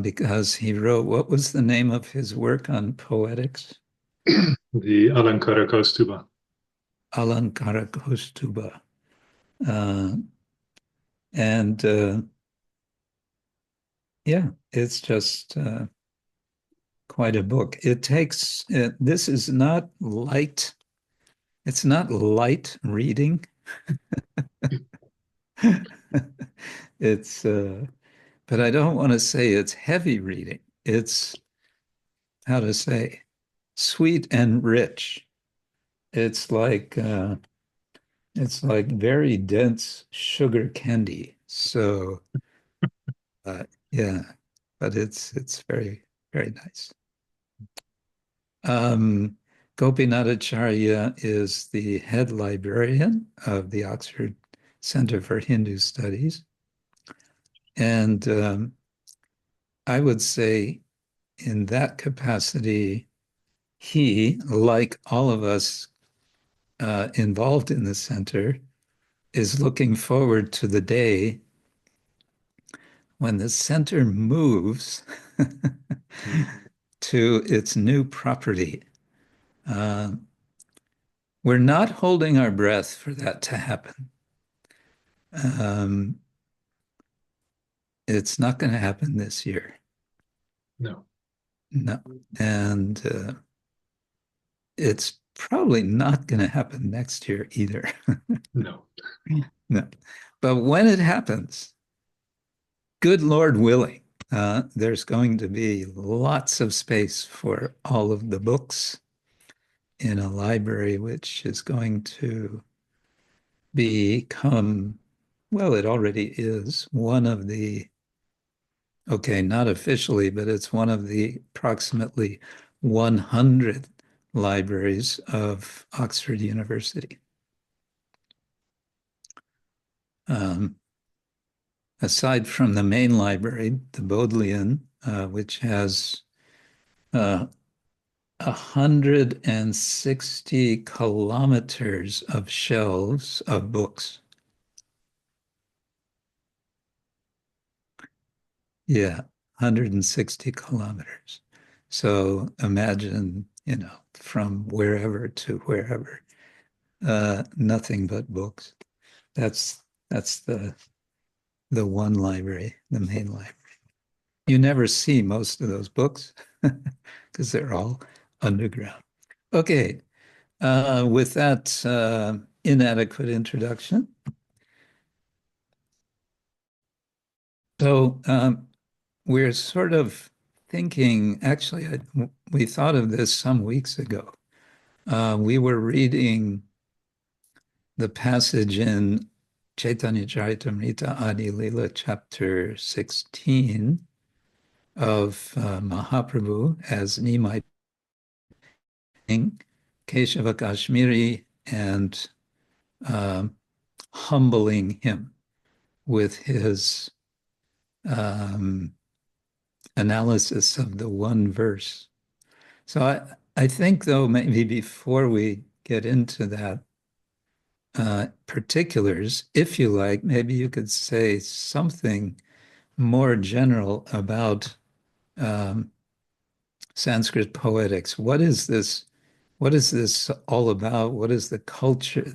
Because he wrote, what was the name of his work on poetics? The Alankara Kaustuba. Alankara Kaustuba. And yeah, it's just quite a book. It takes, this is not light, it's not light reading. It's, but I don't want to say it's heavy reading. It's, how to say, sweet and rich. It's like very dense sugar candy. So yeah, but it's very, very nice. Gopinathacarya is the head librarian of the Oxford Center for Hindu Studies. And I would say in that capacity, he, like all of us involved in the center, is looking forward to the day when the center moves to its new property. We're not holding our breath for that to happen. It's not going to happen this year. No. No. And it's probably not going to happen next year either. No. No. But when it happens, good Lord willing, there's going to be lots of space for all of the books in a library, which is going to become, well, it already is one of the, okay, not officially, but it's one of the approximately 100 libraries of Oxford University. Aside from the main library, the Bodleian, which has 160 kilometers of shelves of books. Yeah, 160 kilometers. So imagine, from wherever to wherever, nothing but books. That's the one library, the main library. You never see most of those books because they're all underground. Okay, with that inadequate introduction, So we're sort of thinking, actually, we thought of this some weeks ago. We were reading the passage in Chaitanya Charitamrita Adi Lila, chapter 16 of Mahaprabhu as Nimai Keshava Kashmiri and humbling him with his analysis of the one verse. So I think, though, maybe before we get into that particulars, if you like, maybe you could say something more general about Sanskrit poetics. What is this? What is this all about? What is the culture?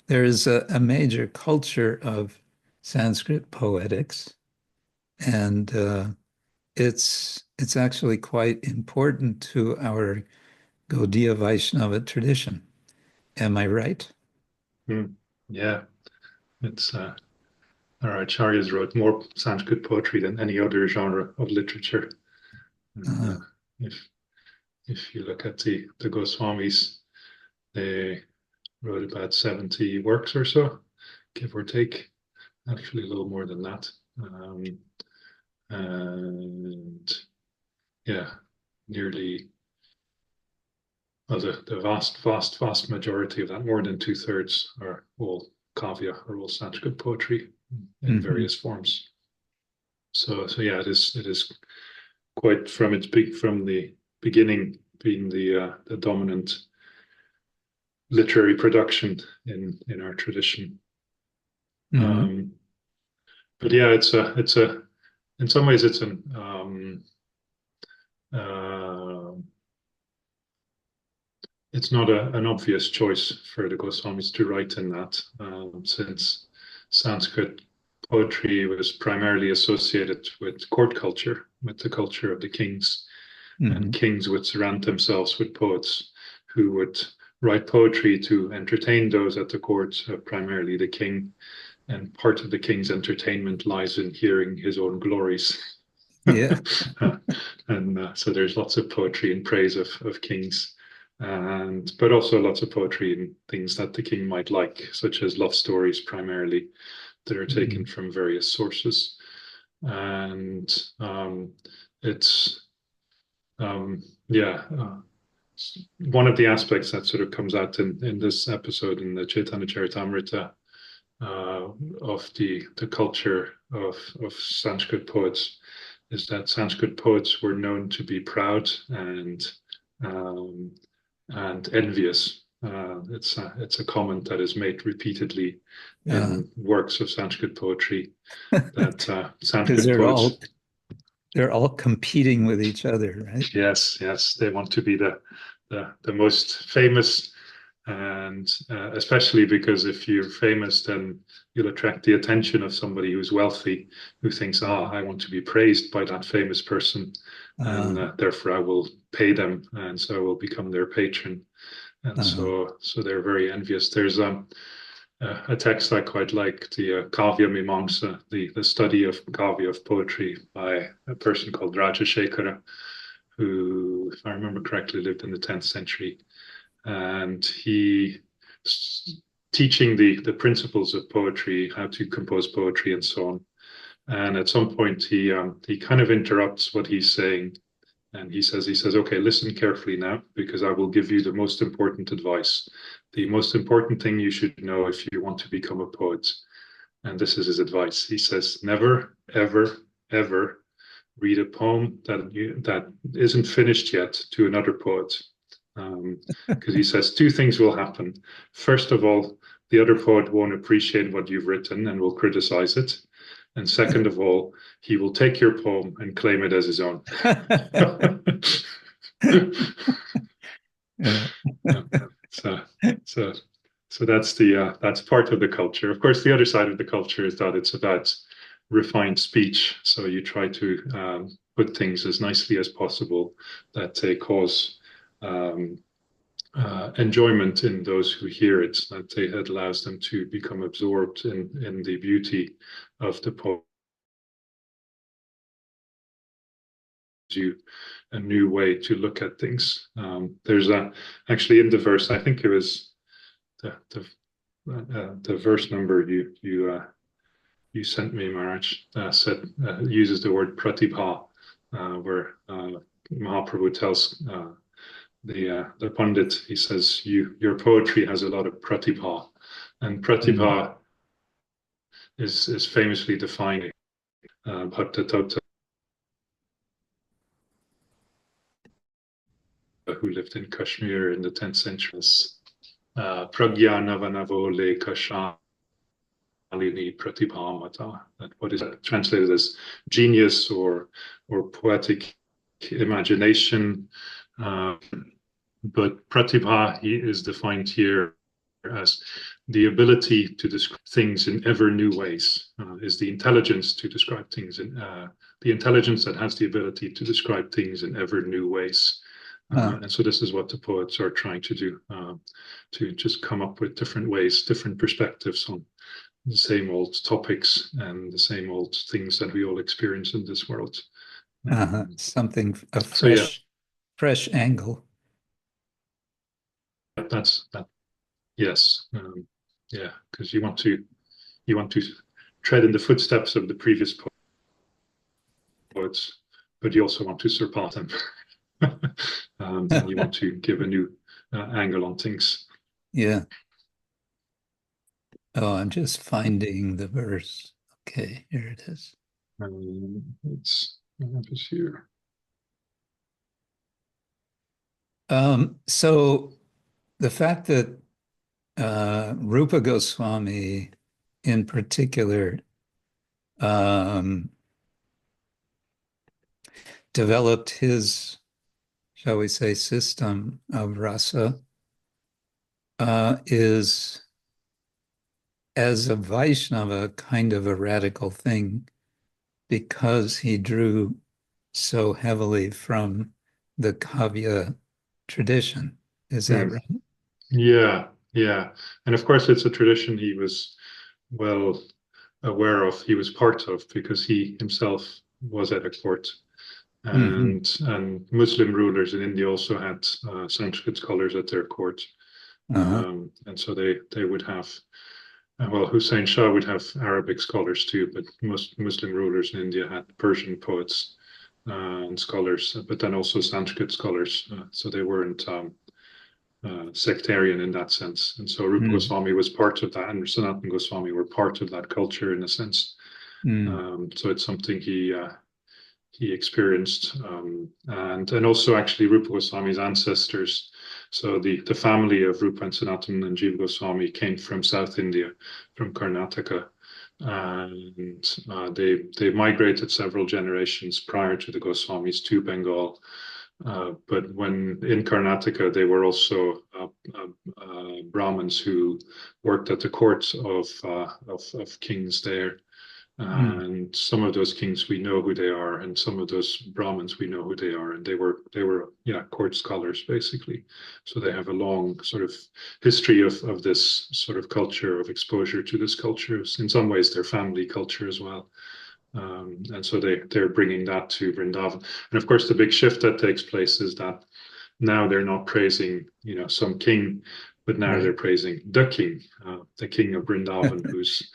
There is a major culture of Sanskrit poetics, and it's actually quite important to our Gaudiya Vaishnava tradition. Am I right? Yeah, it's our acharyas wrote more Sanskrit poetry than any other genre of literature. And, if you look at the Goswamis, they wrote about 70 works or so, give or take. Actually, a little more than that. And yeah, nearly the vast majority of that, more than 2/3, are all kavya, or all Sanskrit poetry in various forms. So yeah, it is quite from the beginning being the dominant literary production in our tradition. But yeah, it's in some ways it's it's not an obvious choice for the Goswamis to write in that, since Sanskrit poetry was primarily associated with court culture, with the culture of the kings, and kings would surround themselves with poets who would write poetry to entertain those at the court, primarily the king. And part of the king's entertainment lies in hearing his own glories. Yeah. And so there's lots of poetry in praise of kings, but also lots of poetry in things that the king might like, such as love stories primarily, that are taken from various sources. And it's one of the aspects that sort of comes out in this episode in the Chaitanya Charitamrita of the culture of Sanskrit poets is that Sanskrit poets were known to be proud and envious. It's a comment that is made repeatedly in works of Sanskrit poetry that Sanskrit poets. They're all competing with each other, right? Yes, they want to be the most famous, and especially because if you're famous, then you'll attract the attention of somebody who's wealthy, who thinks, I want to be praised by that famous person, and therefore I will pay them, and so I will become their patron. And so they're very envious. There's a text I quite like, the Kavya Mimamsa, the study of Kavya, of poetry, by a person called Rādhā-kr, who, if I remember correctly, lived in the 10th century. And he teaching the principles of poetry, how to compose poetry and so on. And at some point he kind of interrupts what he's saying. And he says, okay, listen carefully now, because I will give you the most important advice. The most important thing you should know if you want to become a poet. And this is his advice. He says, never, ever, ever read a poem that isn't finished yet to another poet. Because he says 2 things will happen. First of all, the other poet won't appreciate what you've written and will criticize it. And second of all, he will take your poem and claim it as his own. So that's part of the culture. Of course, the other side of the culture is that it's about refined speech. So you try to put things as nicely as possible that they cause enjoyment in those who hear it, that it allows them to become absorbed in the beauty of the poem. you a new way to look at things. There's actually in the verse, I think it was the verse number you sent me, Maharaj, uses the word pratibha, where Mahaprabhu tells the Pandit, he says, your poetry has a lot of pratibha, and pratibha is famously defined Bhatta Tota, who lived in Kashmir in the 10th century. Pragya Navanavo Le Kashalini Pratibhamata. What is that translated as genius or poetic imagination? But Pratibha is defined here as the ability to describe things in ever new ways, is the intelligence to describe things in the intelligence that has the ability to describe things in ever new ways. And so this is what the poets are trying to do, to just come up with different ways, different perspectives on the same old topics and the same old things that we all experience in this world. Something, a fresh, so yeah. fresh angle. That's that. Yes, yeah, because you want to tread in the footsteps of the previous poets, but you also want to surpass them. And you want to give a new angle on things. Yeah. Oh, I'm just finding the verse. Okay, here it is. It's here. So the fact that Rupa Goswami in particular developed his, shall we say, system of rasa is, as a Vaishnava, kind of a radical thing, because he drew so heavily from the Kavya tradition. Is that right? Yeah, yeah. And of course, it's a tradition he was well aware of, he was part of, because he himself was at a court. And Muslim rulers in India also had Sanskrit scholars at their court. And so they would have, well, Hussein Shah would have Arabic scholars too, but most Muslim rulers in India had Persian poets and scholars, but then also Sanskrit scholars. So they weren't sectarian in that sense. And so Rupa Goswami was part of that, and Sanatana Goswami were part of that culture in a sense. So it's something he experienced, and also actually Rupa Goswami's ancestors. So the family of Rupa and Sanatana and Jiva Goswami came from South India, from Karnataka, and they migrated several generations prior to the Goswamis to Bengal. But when in Karnataka, they were also Brahmins who worked at the courts of kings there. And some of those kings we know who they are, and some of those Brahmins we know who they are, and they were court scholars basically. So they have a long sort of history of this sort of culture, of exposure to this culture. In some ways, their family culture as well. And so they're bringing that to Vrindavan. And of course, the big shift that takes place is that now they're not praising some king, but now they're praising the king of Vrindavan, who's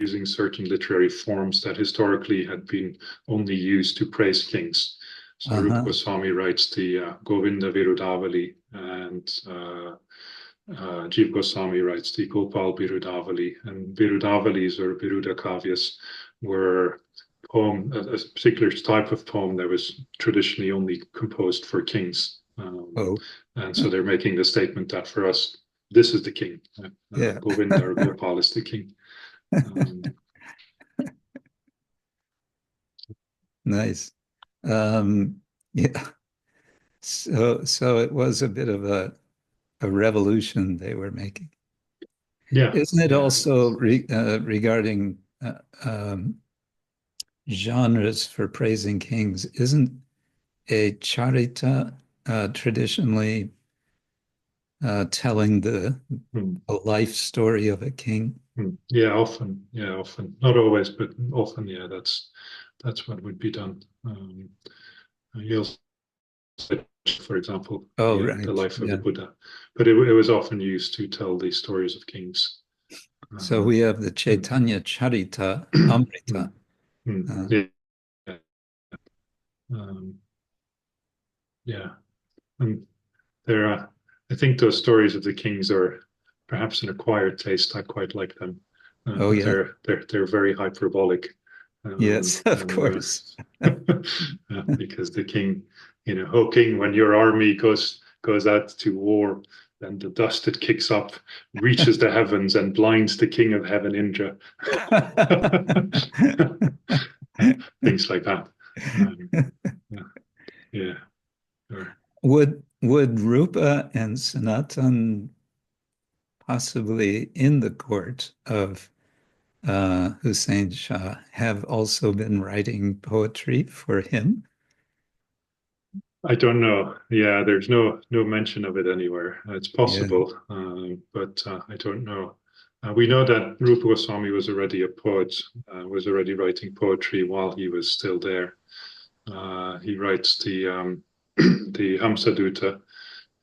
using certain literary forms that historically had been only used to praise kings. So Rupa Goswami writes the Govinda Virudavali, and Jiva Goswami writes the Gopal Virudavali. And Virudavalis, or Viruda Kavyas, were a particular type of poem that was traditionally only composed for kings. And so they're making the statement that for us, this is the king. Govinda or Gopal is the king. Nice. Yeah. So it was a bit of a revolution they were making. Yeah. Isn't it also regarding genres for praising kings? Isn't a charita traditionally telling the life story of a king. Yeah, often. Yeah, often. Not always, but often. Yeah, that's what would be done. You also, for example, Right. the life of the Buddha, but it was often used to tell the stories of kings. So we have the Chaitanya Charita Amrita. Yeah, and there. I think those stories of the kings are perhaps an acquired taste. I quite like them. Yeah. They're very hyperbolic. Yes, of course. Because the king, oh king, when your army goes out to war, then the dust it kicks up reaches the heavens and blinds the king of heaven, Indra. Things like that. Yeah. Sure. Would Rupa and Sanatan possibly in the court of Hussein Shah have also been writing poetry for him? I don't know. Yeah, there's no mention of it anywhere. It's possible, but I don't know. We know that Rupa Goswami was already a poet, was already writing poetry while he was still there. He writes the the Hamsadutta,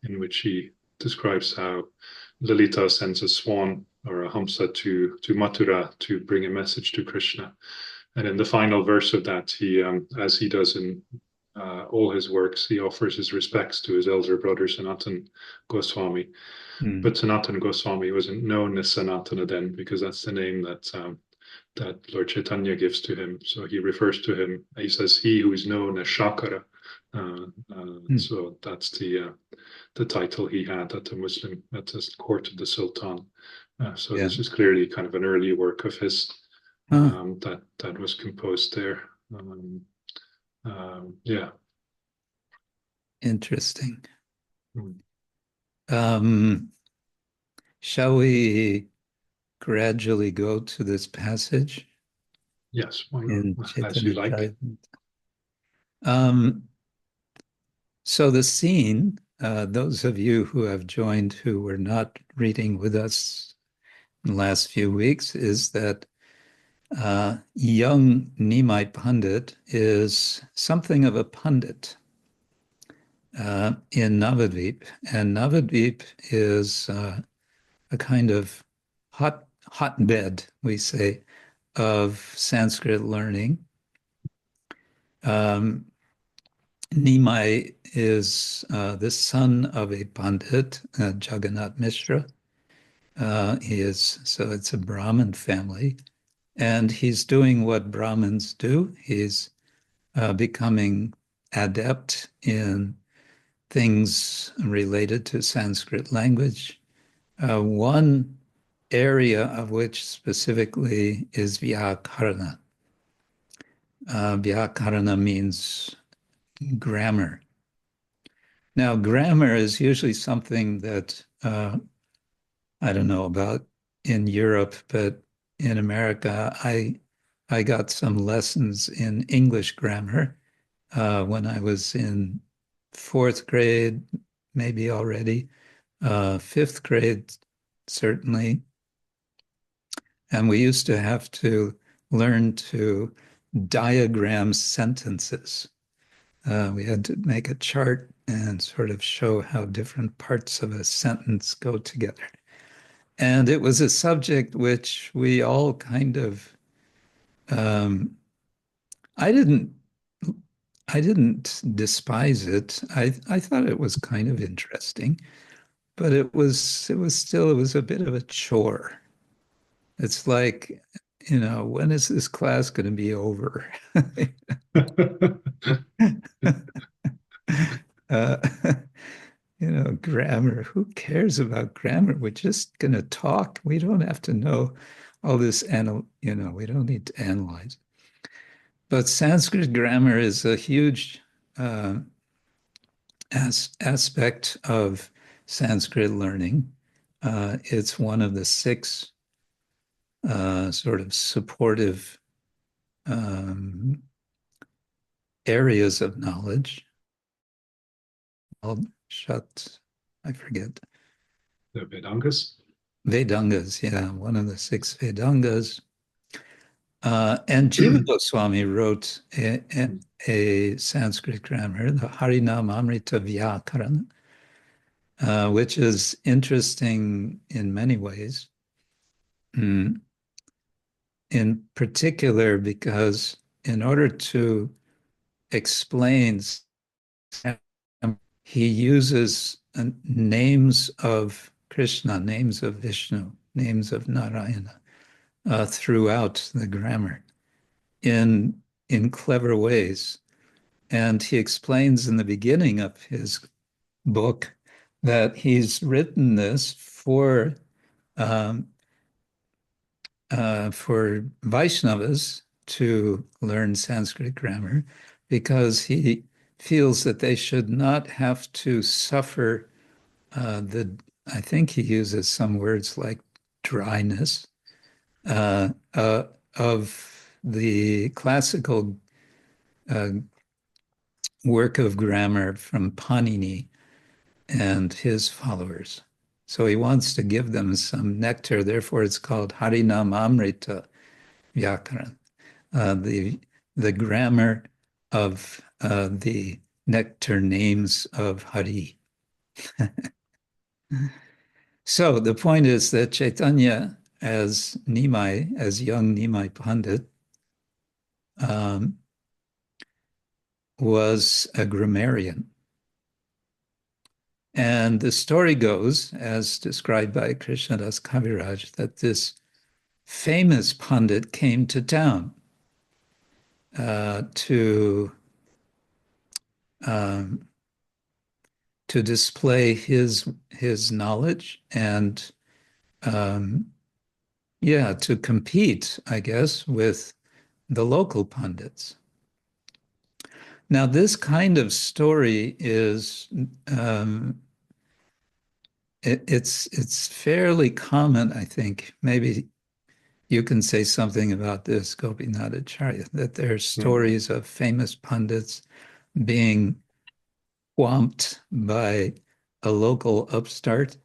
in which he describes how Lalita sends a swan or a Hamsa to Mathura to bring a message to Krishna. And in the final verse of that, he, as he does in all his works, he offers his respects to his elder brother Sanatan Goswami. But Sanatan Goswami wasn't known as Sanatana then, because that's the name that Lord Chaitanya gives to him. So he refers to him, he says, he who is known as Shakara. So that's the title he had at the court of the Sultan. So this is clearly kind of an early work of his that was composed there. Yeah. Interesting. Shall we gradually go to this passage? Yes, as you like. So the scene, those of you who have joined who were not reading with us in the last few weeks, is that young Nimai Pandit is something of a pundit in Navadvip. And Navadvip is a kind of hotbed, we say, of Sanskrit learning. Nimai is the son of a Pandit, Jagannath Mishra. So it's a Brahmin family. And he's doing what Brahmins do. He's becoming adept in things related to Sanskrit language. One area of which specifically is vyakarana. Vyakarana means grammar. Now, grammar is usually something that I don't know about in Europe, but in America, I got some lessons in English grammar when I was in 4th grade, maybe already, 5th grade, certainly. And we used to have to learn to diagram sentences. We had to make a chart and sort of show how different parts of a sentence go together. And it was a subject which we all kind of, I didn't despise it. I thought it was kind of interesting, but it was a bit of a chore. It's like, when is this class going to be over? Grammar. Who cares about grammar? We're just going to talk. We don't have to know all this, we don't need to analyze. But Sanskrit grammar is a huge aspect of Sanskrit learning. It's one of the 6 sort of supportive areas of knowledge. I forget. the Vedangas. Vedangas, yeah, one of the 6 Vedangas. And Jiva Goswami wrote a Sanskrit grammar, the Harinamamrita Vyakaran, which is interesting in many ways. In particular, because in order to explain, he uses names of Krishna, names of Vishnu, names of Narayana throughout the grammar in clever ways. And he explains in the beginning of his book that he's written this for Vaishnavas to learn Sanskrit grammar, because he feels that they should not have to suffer I think he uses some words like dryness of the classical work of grammar from Panini and his followers. So he wants to give them some nectar. Therefore, it's called Harinamamrita Vyakaran, the grammar of the nectar names of Hari. So the point is that Chaitanya, as Nimai, as young Nimai Pandit, was a grammarian. And the story goes, as described by Krishna Das Kaviraj, that this famous Pandit came to town to display his knowledge and to compete, I guess, with the local Pandits. Now, this kind of story is it's fairly common, I think. Maybe you can say something about this, Gopinathacarya, that there are stories of famous Pandits being swamped by a local upstart.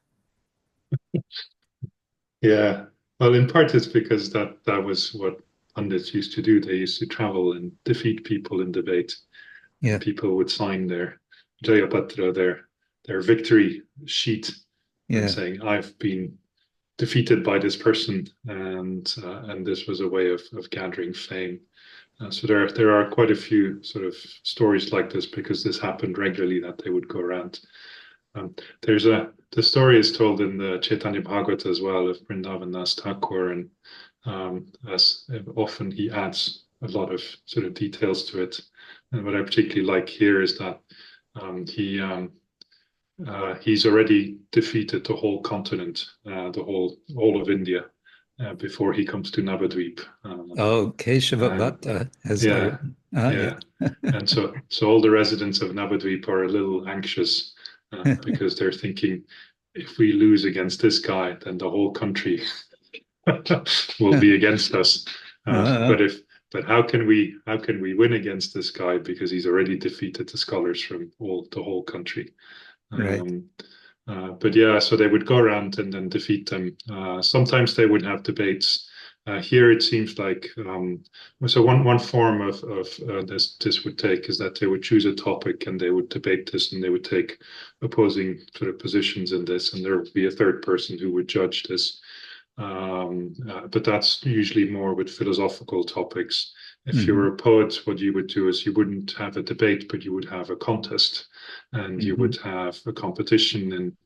Yeah, well, in part it's because that was what Pandits used to do. They used to travel and defeat people in debate. Yeah. People would sign their Jayapatra, their victory sheet, and saying, "I've been defeated by this person," and this was a way of gathering fame. So there are quite a few sort of stories like this, because this happened regularly, that they would go around. The story is told in the Chaitanya Bhagavata as well, of Vrindavan Das Thakur, and as often he adds a lot of sort of details to it. And what I particularly like here is that he's already defeated the whole continent, the whole of India, before he comes to Navadvip. Keshava Bhatta has And so all the residents of Navadvip are a little anxious because they're thinking, if we lose against this guy, then the whole country will be against us. But how can we win against this guy, because he's already defeated the scholars from the whole country. Right. So they would go around and then defeat them. Sometimes they would have debates. Here it seems like so one form of this would take is that they would choose a topic and they would debate this, and they would take opposing sort of positions in this, and there would be a third person who would judge this. But that's usually more with philosophical topics. If you were a poet, what you would do is you wouldn't have a debate, but you would have a contest, and you would have a competition in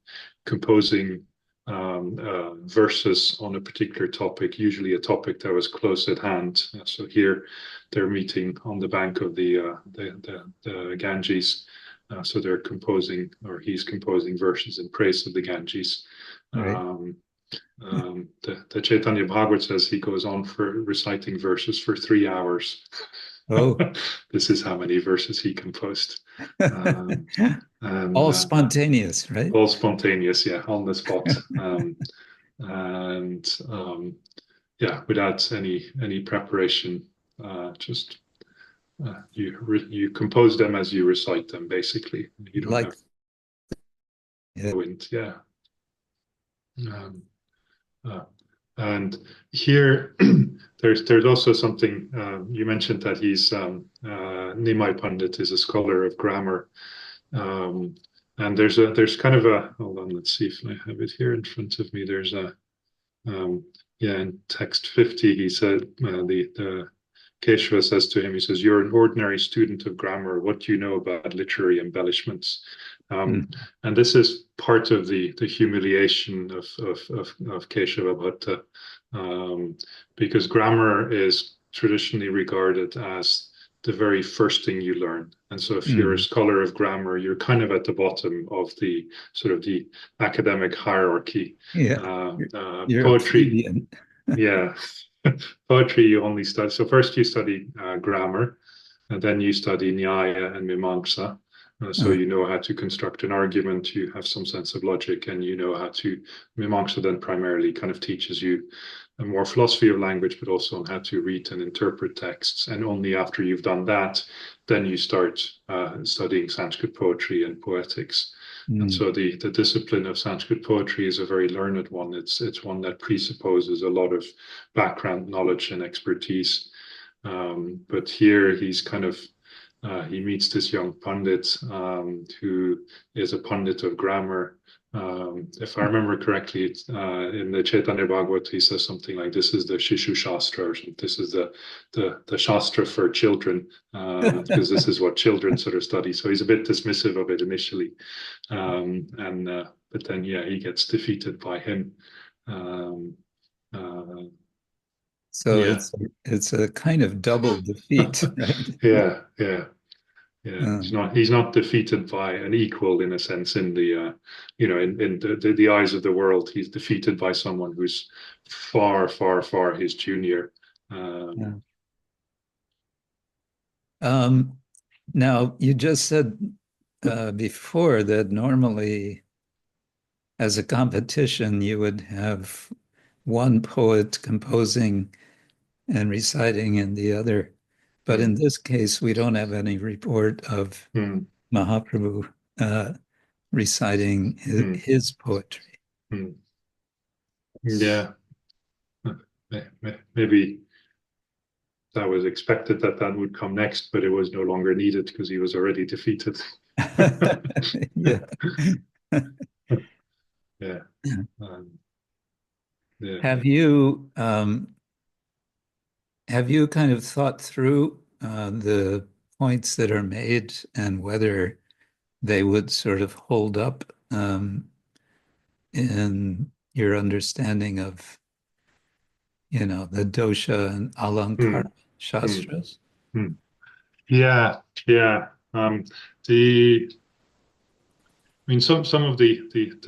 composing verses on a particular topic, usually a topic that was close at hand. So here they're meeting on the bank of the Ganges. So they're composing, or he's composing verses in praise of the Ganges. Right. The Chaitanya Bhagavad says he goes on for reciting verses for 3 hours. Oh, This is how many verses he composed. All spontaneous, right? All spontaneous, yeah, on the spot. Without any preparation, just you compose them as you recite them, basically. You don't have wind, yeah. Um, and here, there's also something you mentioned, that he's Nimai Pandit is a scholar of grammar, and there's kind of a, hold on, let's see if I have it here in front of me. There's a in text 50, he said, the Keshava says to him, he says, "You're an ordinary student of grammar. What do you know about literary embellishments?" And this is part of the humiliation of Keshava Bhatta, because grammar is traditionally regarded as the very first thing you learn. And so if you're a scholar of grammar, you're kind of at the bottom of the sort of the academic hierarchy. You're poetry, yeah. Poetry, you only study. So first you study grammar, and then you study nyaya and mimamsa. So you know how to construct an argument, you have some sense of logic, and you know how to, mimamsa then primarily kind of teaches you a more philosophy of language, but also on how to read and interpret texts. And only after you've done that, then you start studying Sanskrit poetry and poetics. And so the discipline of Sanskrit poetry is a very learned one. It's one that presupposes a lot of background knowledge and expertise. But here he's kind of, he meets this young Pandit who is a Pandit of grammar. If I remember correctly, in the Chaitanya Bhagavat, he says something like, "This is the Shishu Shastra," or this is the Shastra for children, because this is what children sort of study. So he's a bit dismissive of it initially, but then he gets defeated by him. So it's a kind of double defeat, right? Yeah. He's not defeated by an equal, in a sense, in the in the eyes of the world. He's defeated by someone who's far his junior. Now you just said before that normally, as a competition, you would have one poet composing and reciting and the other. But in this case, we don't have any report of Mahaprabhu reciting his poetry. Yeah. Maybe that was expected that would come next, but it was no longer needed because he was already defeated. Yeah. Yeah. Have you kind of thought through the points that are made and whether they would sort of hold up in your understanding of, the dosha and āļankara shastras? Yeah. Some of the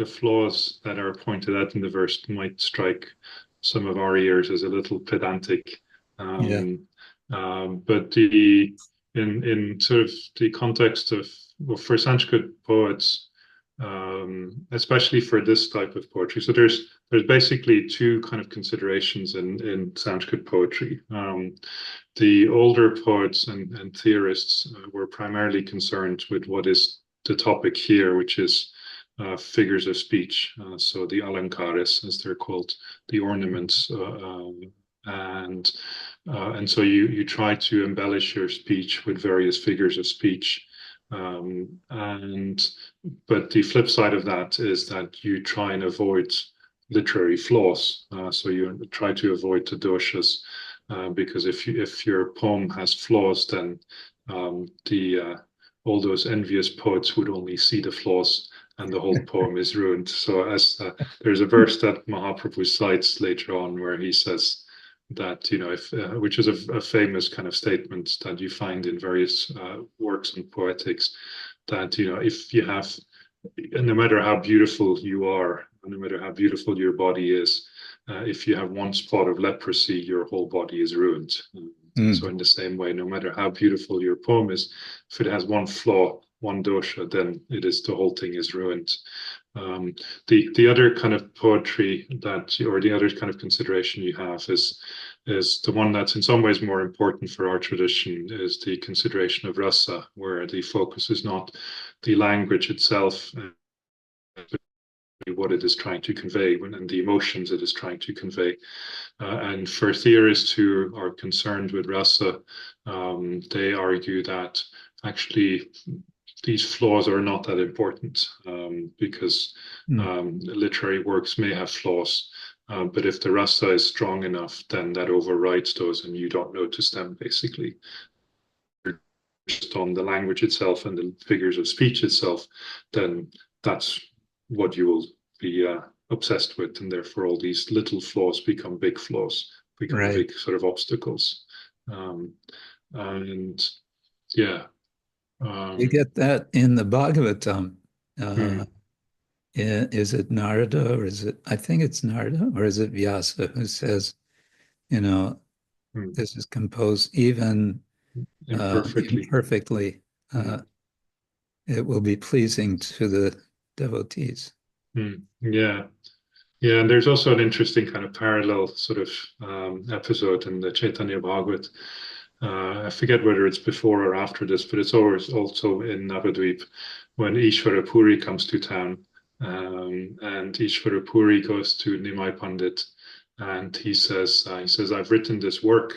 flaws that are pointed out in the verse might strike some of our ears as a little pedantic. But in sort of the context of, for Sanskrit poets, especially for this type of poetry, so there's basically two kind of considerations in Sanskrit poetry. The older poets and theorists were primarily concerned with what is the topic here, which is figures of speech. So the alankaras, as they're called, the ornaments, and so you try to embellish your speech with various figures of speech. But the flip side of that is that you try and avoid literary flaws. So you try to avoid the doshas, because if your poem has flaws, then all those envious poets would only see the flaws, and the whole poem is ruined. So as there's a verse that Mahaprabhu cites later on where he says that, which is a famous kind of statement that you find in various works on poetics, that, if you have, no matter how beautiful you are, no matter how beautiful your body is, if you have one spot of leprosy, your whole body is ruined. So in the same way, no matter how beautiful your poem is, if it has one flaw, one dosha, then the whole thing is ruined. The other kind of poetry or the other kind of consideration you have is the one that's in some ways more important for our tradition, is the consideration of rasa, where the focus is not the language itself, what it is trying to convey and the emotions it is trying to convey. And for theorists who are concerned with rasa, they argue that actually these flaws are not that important, because literary works may have flaws, but if the rasa is strong enough, then that overrides those and you don't notice them, basically. Just on the language itself and the figures of speech itself, then that's what you will be obsessed with, and therefore all these little flaws become big flaws, become big sort of obstacles. And yeah, you get that in the Bhagavatam. Is it Narada, or is it, I think it's Narada, or is it Vyasa who says, this is composed even imperfectly. It will be pleasing to the devotees. Yeah. Yeah, and there's also an interesting kind of parallel sort of episode in the Chaitanya Bhagavat. I forget whether it's before or after this, but it's always also in Navadvip when Ishvara Puri comes to town, and Ishvara Puri goes to Nimai Pandit, and he says, I've written this work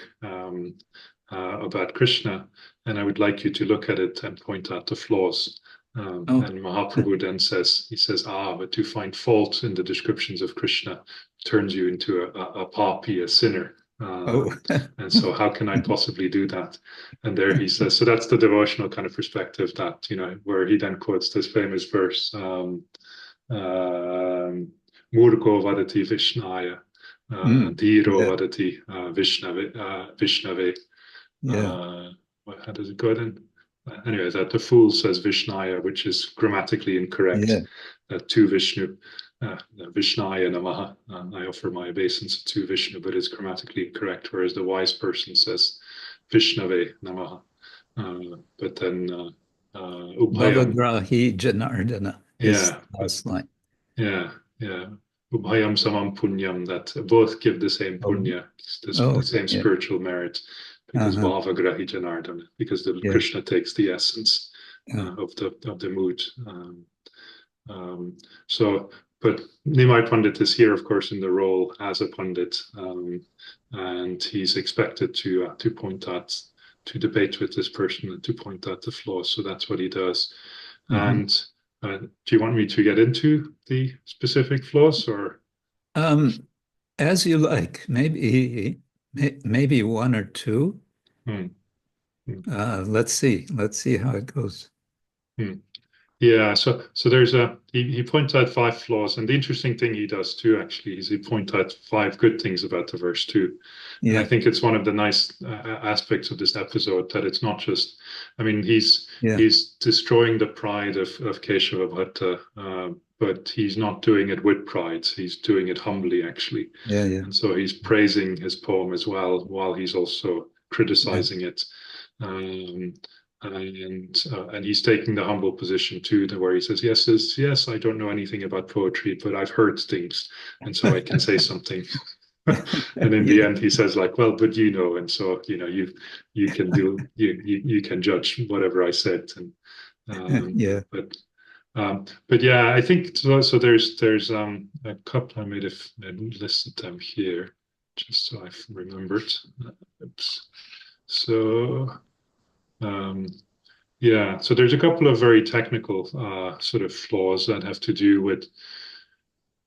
about Krishna, and I would like you to look at it and point out the flaws. And Mahaprabhu then says, but to find fault in the descriptions of Krishna turns you into a papi, a sinner. And so how can I possibly do that? And there he says, so that's the devotional kind of perspective that, where he then quotes this famous verse, Murko vadati Vishnaya, Dhiro vadati Vishnave. How does it go then? Anyway, that the fool says Vishnaya, which is grammatically incorrect. To Vishnu, Vishnaya Namaha. I offer my obeisance to Vishnu, but it's grammatically incorrect. Whereas the wise person says Vishnave Namaha. But then Ubhayam. Bhavagrahi Janardana is the last line. Yeah. Ubhayam samam punyam, that both give the same punya, the same spiritual merit. Because Bhavagrahi Janardana, because the Krishna takes the essence of the mood. But Nimai Pandit is here, of course, in the role as a Pandit, and he's expected to point out, to debate with this person and to point out the flaws. So that's what he does. And do you want me to get into the specific flaws, or? As you like. Maybe one or two. Let's see how it goes. Yeah, so there's he points out 5 flaws, and the interesting thing he does too, actually, is he points out 5 good things about the verse too. And I think it's one of the nice aspects of this episode, that it's not just, he's destroying the pride of Keshava Bhatta, but he's not doing it with pride. He's doing it humbly, actually. And so he's praising his poem as well, while he's also criticizing it. And he's taking the humble position too, where he says, yes, I don't know anything about poetry, but I've heard things, and so I can say something. And in the end, he says, like, well, but and so you can do, you can judge whatever I said. And but yeah, I think so. There's a couple. I may have listed them here, just so I've remembered. Oops. So. So there's a couple of very technical sort of flaws that have to do with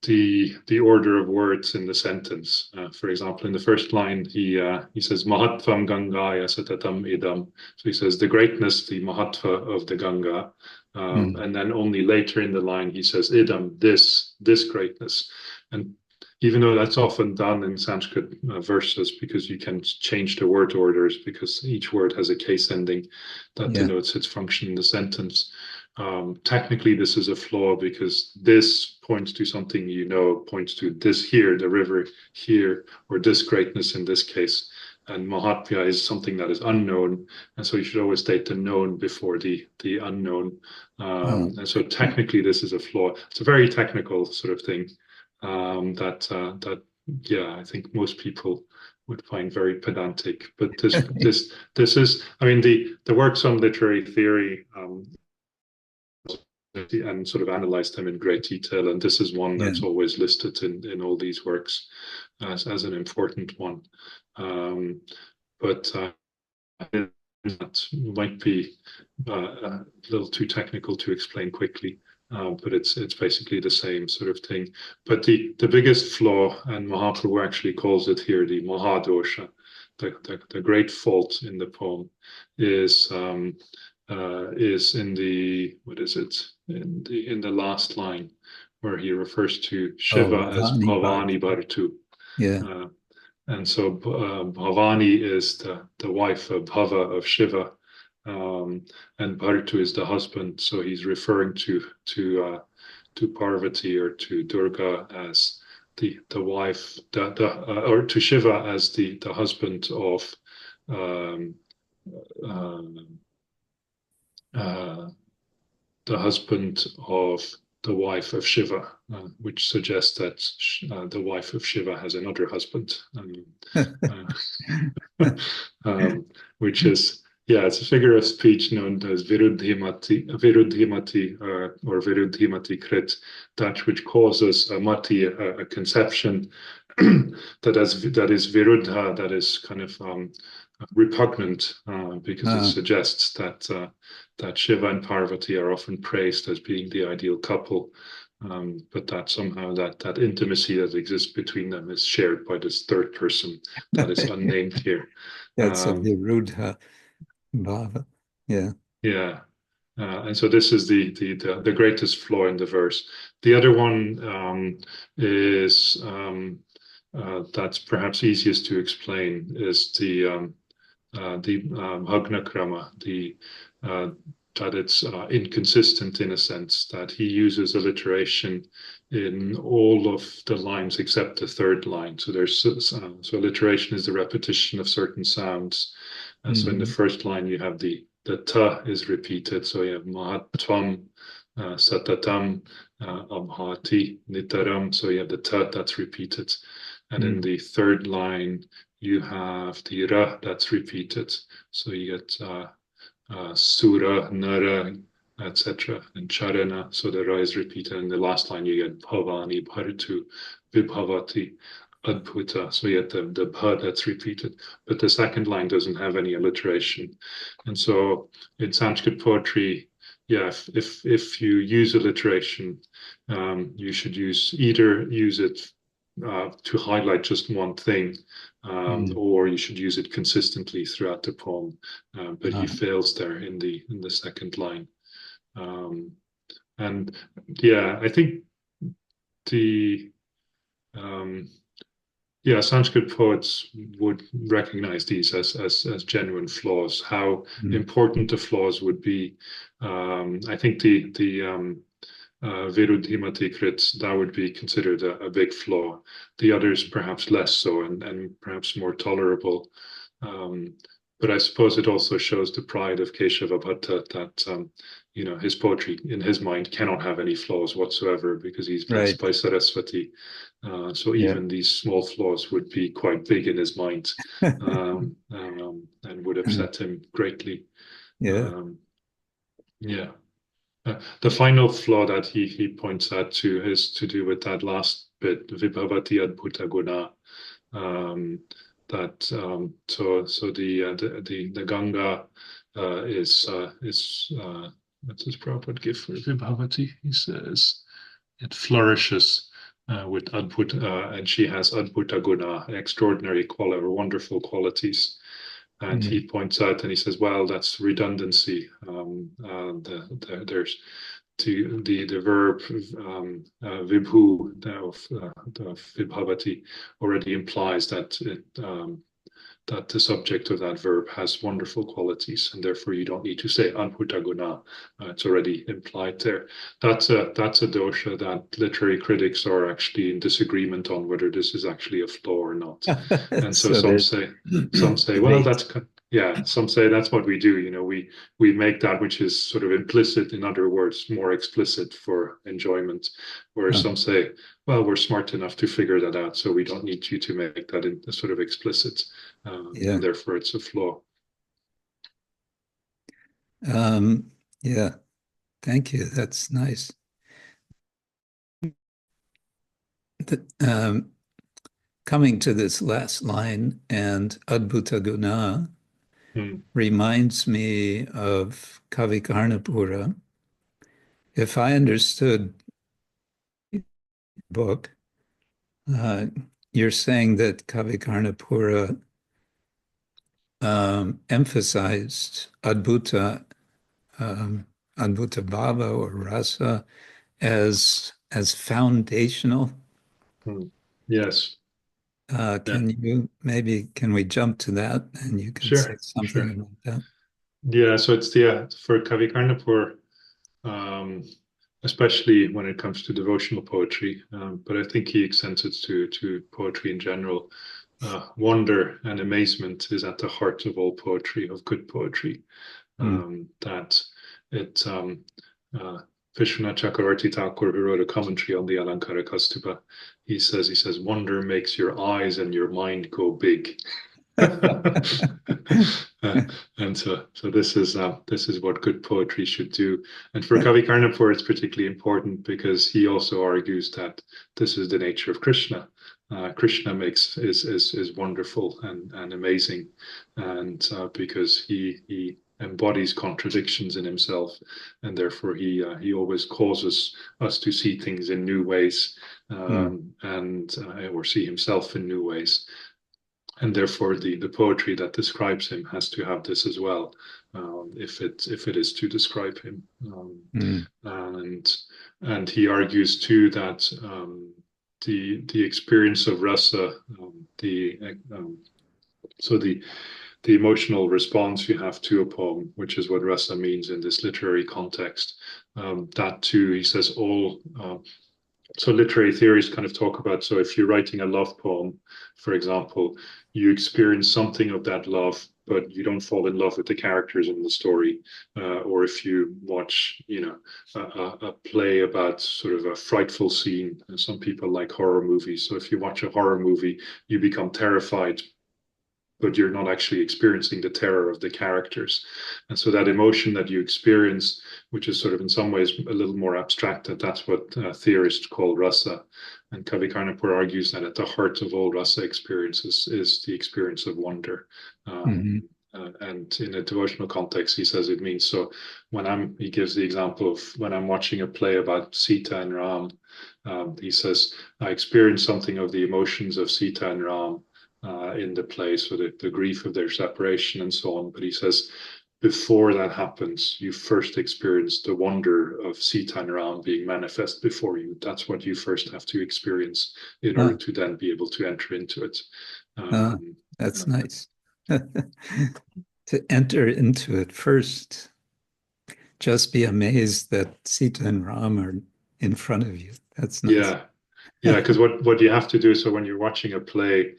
the order of words in the sentence. For example, in the first line, he says Mahatvam Gangaya Satatam Idam. So he says the greatness, the Mahatva of the Ganga, and then only later in the line he says Idam, this greatness. And even though that's often done in Sanskrit verses, because you can change the word orders, because each word has a case ending that denotes its function in the sentence. Technically, this is a flaw, because this points to something points to this here, the river here, or this greatness in this case. And Mahatmya is something that is unknown, and so you should always state the known before the unknown. And so technically, this is a flaw. It's a very technical sort of thing. That I think most people would find very pedantic. But this is, the works on literary theory and sort of analyzed them in great detail. And this is one that's always listed in all these works as an important one. But that might be a little too technical to explain quickly. But it's basically the same sort of thing. But the biggest flaw, and Mahaprabhu actually calls it here the Mahadosha, the great fault in the poem, is in the, what is it, in the last line, where he refers to Shiva as Bhavani Bhartu. Yeah. And so Bhavani is the wife of Bhava, of Shiva, and Bhartu is the husband. So he's referring to Parvati or to Durga as the wife, or to Shiva as the husband of the wife of Shiva, which suggests that the wife of Shiva has another husband, which is, it's a figure of speech known as viruddhimati, or viruddhimati krit, that which causes a mati, a conception that is viruddha, that is kind of repugnant, because it suggests that Shiva and Parvati are often praised as being the ideal couple, but that somehow that intimacy that exists between them is shared by this third person that is unnamed here. That's a Virudha Bhava. Yeah. Yeah. And so this is the greatest flaw in the verse. The other one is that's perhaps easiest to explain, is the Bhagnakrama, that it's inconsistent in a sense, that he uses alliteration in all of the lines except the third line. So there's so alliteration is the repetition of certain sounds. So in the first line you have the ta is repeated. So you have mahatvam, satatam, abhati, nitaram. So you have the ta that's repeated. And in the third line, you have the ra that's repeated. So you get sura, nara, etc. and charana. So the ra is repeated. And in the last line, you get bhavani, bhartu, vibhavati, adbhuta. So you get the bha that's repeated. But the second line doesn't have any alliteration. And so in Sanskrit poetry, if you use alliteration, you should either use it to highlight just one thing, or you should use it consistently throughout the poem. But he fails there in the second line. And I think Sanskrit poets would recognize these as genuine flaws. How important the flaws would be. I think the viruddhimati krit, that would be considered a big flaw. The others perhaps less so, and perhaps more tolerable. But I suppose it also shows the pride of Keshava Bhatta that his poetry in his mind cannot have any flaws whatsoever, because he's blessed by Saraswati. So even these small flaws would be quite big in his mind, and would upset him greatly. The final flaw that he points out to is to do with that last bit, vibhavati adbhuta guna. That so the Ganga is what's his Prabhupada give for vibhavati? He says it flourishes with adbhuta, and she has adbhuta guna, extraordinary quality, wonderful qualities. And he points out, and he says, well, that's redundancy. There's the verb vibhu of vibhavati already implies that that the subject of that verb has wonderful qualities, and therefore you don't need to say adbhuta guna. It's already implied there. That's a dosha that literary critics are actually in disagreement on whether this is actually a flaw or not. And so some say, well, some say that's what we do. We make that which is sort of implicit, in other words, more explicit for enjoyment. Whereas some say, well, we're smart enough to figure that out, so we don't need you to make that in sort of explicit, and therefore it's a flaw. Thank you. That's nice. Coming to this last line, and Adbhuta Guna reminds me of Kavikarnapura. If I understood the book, you're saying that Kavikarnapura emphasized Adbhuta bhava or rasa as foundational. Yes. Can we jump to that, and you can say something about that? Yeah, so it's for Kavikarnapura, especially when it comes to devotional poetry, but I think he extends it to poetry in general. Wonder and amazement is at the heart of all poetry, of good poetry. That it Vishwanath Chakravarti Thakur, who wrote a commentary on the Alankara Kaustubha, he says, wonder makes your eyes and your mind go big. And so this is what good poetry should do. And for Kavikarnapura, it's particularly important because he also argues that this is the nature of Krishna. Krishna is wonderful and amazing, and because he embodies contradictions in himself, and therefore he always causes us to see things in new ways, or see himself in new ways. And therefore, the poetry that describes him has to have this as well, if it is to describe him. And he argues too that the experience of rasa, the emotional response you have to a poem, which is what rasa means in this literary context, that too, he says, so literary theories kind of talk about, so if you're writing a love poem, for example, you experience something of that love, but you don't fall in love with the characters in the story. Or if you watch, a play about sort of a frightful scene, some people like horror movies. So if you watch a horror movie, you become terrified, but you're not actually experiencing the terror of the characters. And so that emotion that you experience, which is sort of in some ways a little more abstracted, that's what theorists call rasa. And Kavikarnapura argues that at the heart of all rasa experiences is the experience of wonder. And in a devotional context, he says it means, so he gives the example of when I'm watching a play about Sita and Ram, he says, I experience something of the emotions of Sita and Ram in the play, so the grief of their separation and so on. But he says, before that happens, you first experience the wonder of Sita and Ram being manifest before you. That's what you first have to experience in order to then be able to enter into it. That's nice. To enter into it first, just be amazed that Sita and Ram are in front of you. That's nice. Yeah, because what you have to do, so when you're watching a play,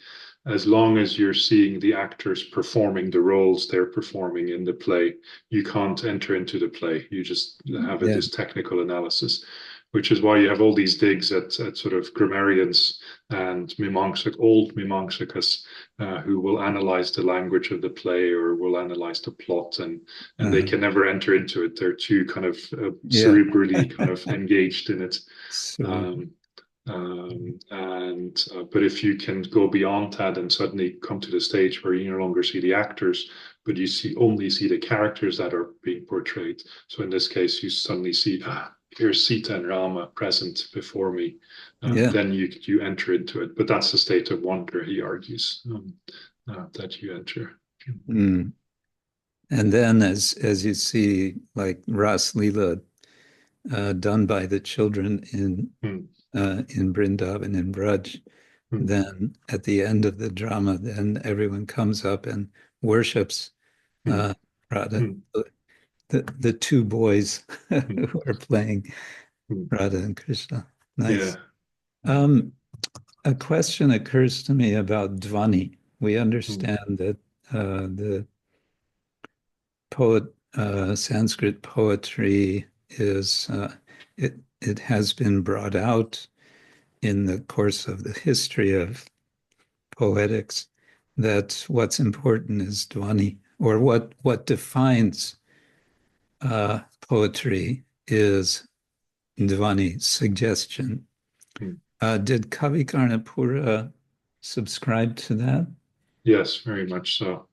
as long as you're seeing the actors performing the roles they're performing in the play, you can't enter into the play. You just have this technical analysis, which is why you have all these digs at sort of grammarians and old mimamsakas who will analyze the language of the play or will analyze the plot, and they can never enter into it. They're too kind of cerebrally kind of engaged in it. But if you can go beyond that and suddenly come to the stage where you no longer see the actors, but you only see the characters that are being portrayed. So in this case, you suddenly see, here's Sita and Rama present before me. Then you enter into it. But that's the state of wonder, he argues, that you enter. And then as you see, like Ras Leela done by the children in Vrindavan and Braj, then at the end of the drama, then everyone comes up and worships Radha, the two boys who are playing Radha and Krishna. Nice. A question occurs to me about Dvani. We understand that the Sanskrit poetry is it has been brought out in the course of the history of poetics that what's important is Dvani, or what defines poetry is Dhvani, suggestion. Did Kavikarnapura subscribe to that? Yes, very much so.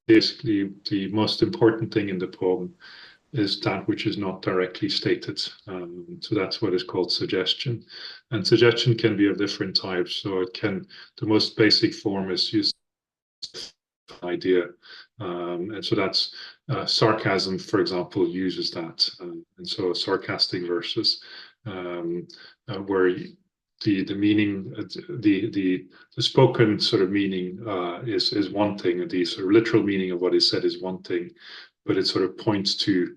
Basically, the most important thing in the poem is that which is not directly stated. So that's what is called suggestion. And suggestion can be of different types. So the most basic form is used idea. And so that's sarcasm, for example, uses that. And so sarcastic verses where the meaning, the spoken sort of meaning is one thing, the sort of literal meaning of what is said is one thing, but it sort of points to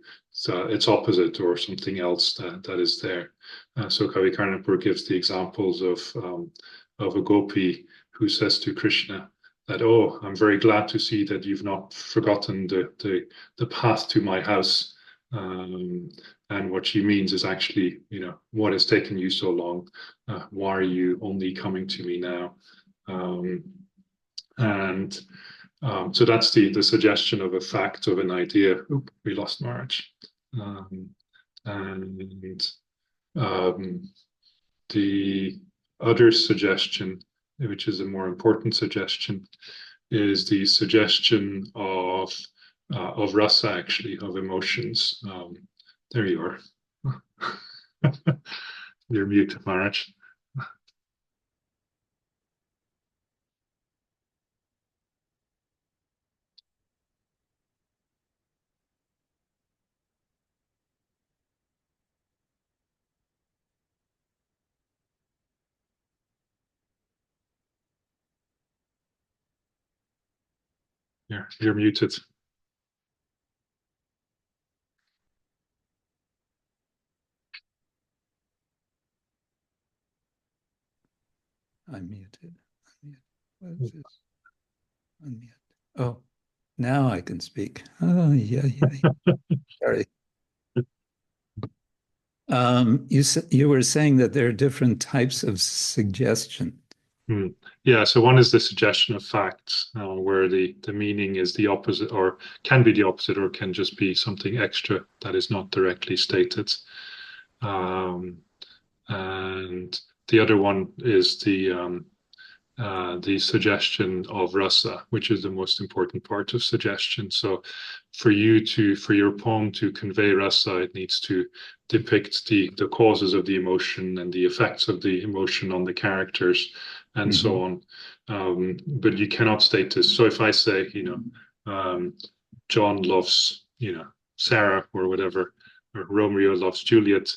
its opposite or something else that is there. So Kavikarnapura gives the examples of a gopi who says to Krishna that, "Oh, I'm very glad to see that you've not forgotten the path to my house." And what she means is actually, what has taken you so long? Why are you only coming to me now? So that's the suggestion of a fact, of an idea. Oop, we lost Maharaj. The other suggestion, which is a more important suggestion, is the suggestion of rasa, actually, of emotions. There you are. You're mute, Maharaj. You're muted. I'm muted. What is this? Unmute. Oh, now I can speak. Oh, yeah. Sorry. You were saying that there are different types of suggestion. Yeah, so one is the suggestion of facts, where the meaning is the opposite, or can be the opposite, or can just be something extra that is not directly stated. And the other one is the suggestion of rasa, which is the most important part of suggestion. So for your poem to convey rasa, it needs to depict the causes of the emotion and the effects of the emotion on the characters and so on. But you cannot state this. So if I say, John loves, Sarah or whatever, or Romeo loves Juliet,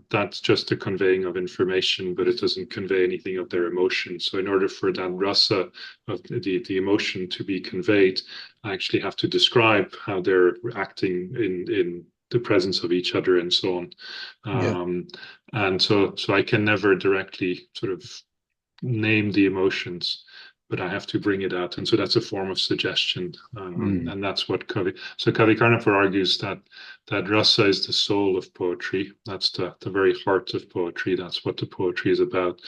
that's just a conveying of information, but it doesn't convey anything of their emotion. So in order for that rasa of the emotion to be conveyed, I actually have to describe how they're acting in the presence of each other and so on. And so I can never directly sort of name the emotions, but I have to bring it out. And so that's a form of suggestion. And that's what Kavikarnapura argues that rasa is the soul of poetry. That's the very heart of poetry. That's what the poetry is about.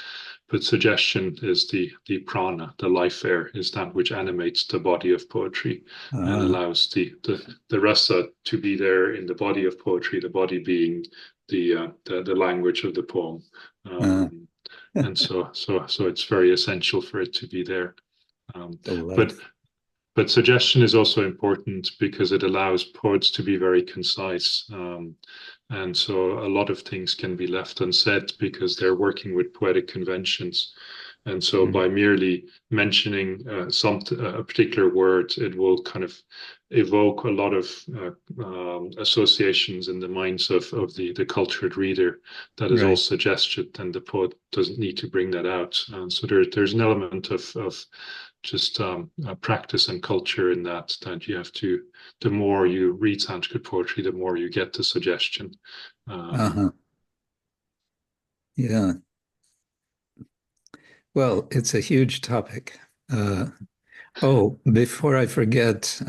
But suggestion is the prana, the life air, is that which animates the body of poetry and allows the rasa to be there in the body of poetry, the body being the language of the poem. And so it's very essential for it to be there. But suggestion is also important because it allows poets to be very concise. And so a lot of things can be left unsaid because they're working with poetic conventions. And so by merely mentioning a particular word, it will kind of evoke a lot of associations in the minds of the cultured reader that is all suggested, and the poet doesn't need to bring that out. So there's an element of just practice and culture in that you have to, the more you read Sanskrit poetry, the more you get the suggestion. Yeah. Well, it's a huge topic. Before I forget,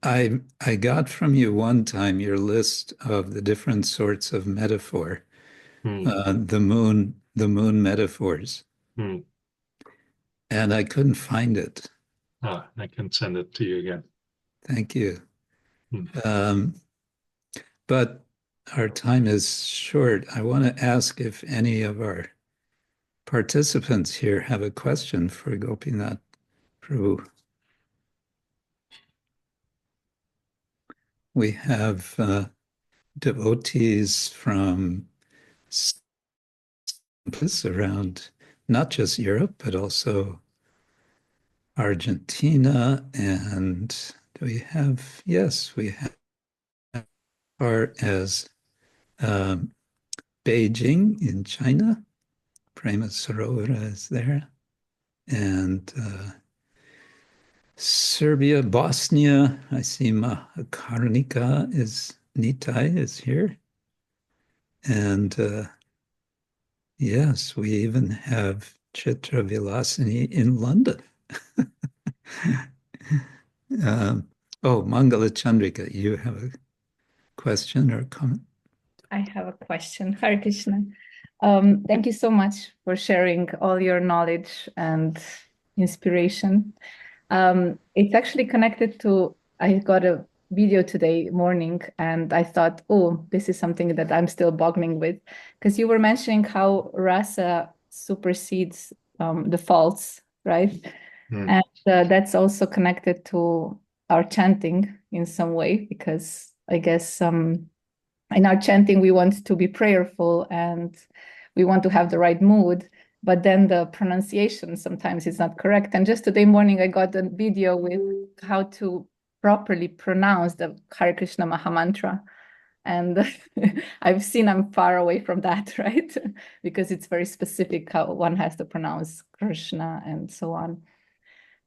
I got from you one time your list of the different sorts of metaphor, the moon metaphors, and I couldn't find it. I can send it to you again. Thank you. Mm. But our time is short. I want to ask if any of our participants here have a question for Gopinath Prabhu. We have devotees from around not just Europe, but also Argentina. And do we have, yes, we have as far as Beijing in China. Prema Sarovara is there. And Serbia, Bosnia, I see Karnika is, Nitai is here. And yes, we even have Chitra Vilasini in London. Mangala Chandrika, you have a question or comment? I have a question. Hare Krishna. Thank you so much for sharing all your knowledge and inspiration. It's actually connected to, I got a video today morning and I thought, oh, this is something that I'm still boggling with, because you were mentioning how rasa supersedes the faults, right? And that's also connected to our chanting in some way, because I guess in our chanting, we want to be prayerful and we want to have the right mood, but then the pronunciation sometimes is not correct. And just today morning, I got a video with how to properly pronounce the Hare Krishna Mahamantra. And I've seen I'm far away from that, right? Because it's very specific how one has to pronounce Krishna and so on.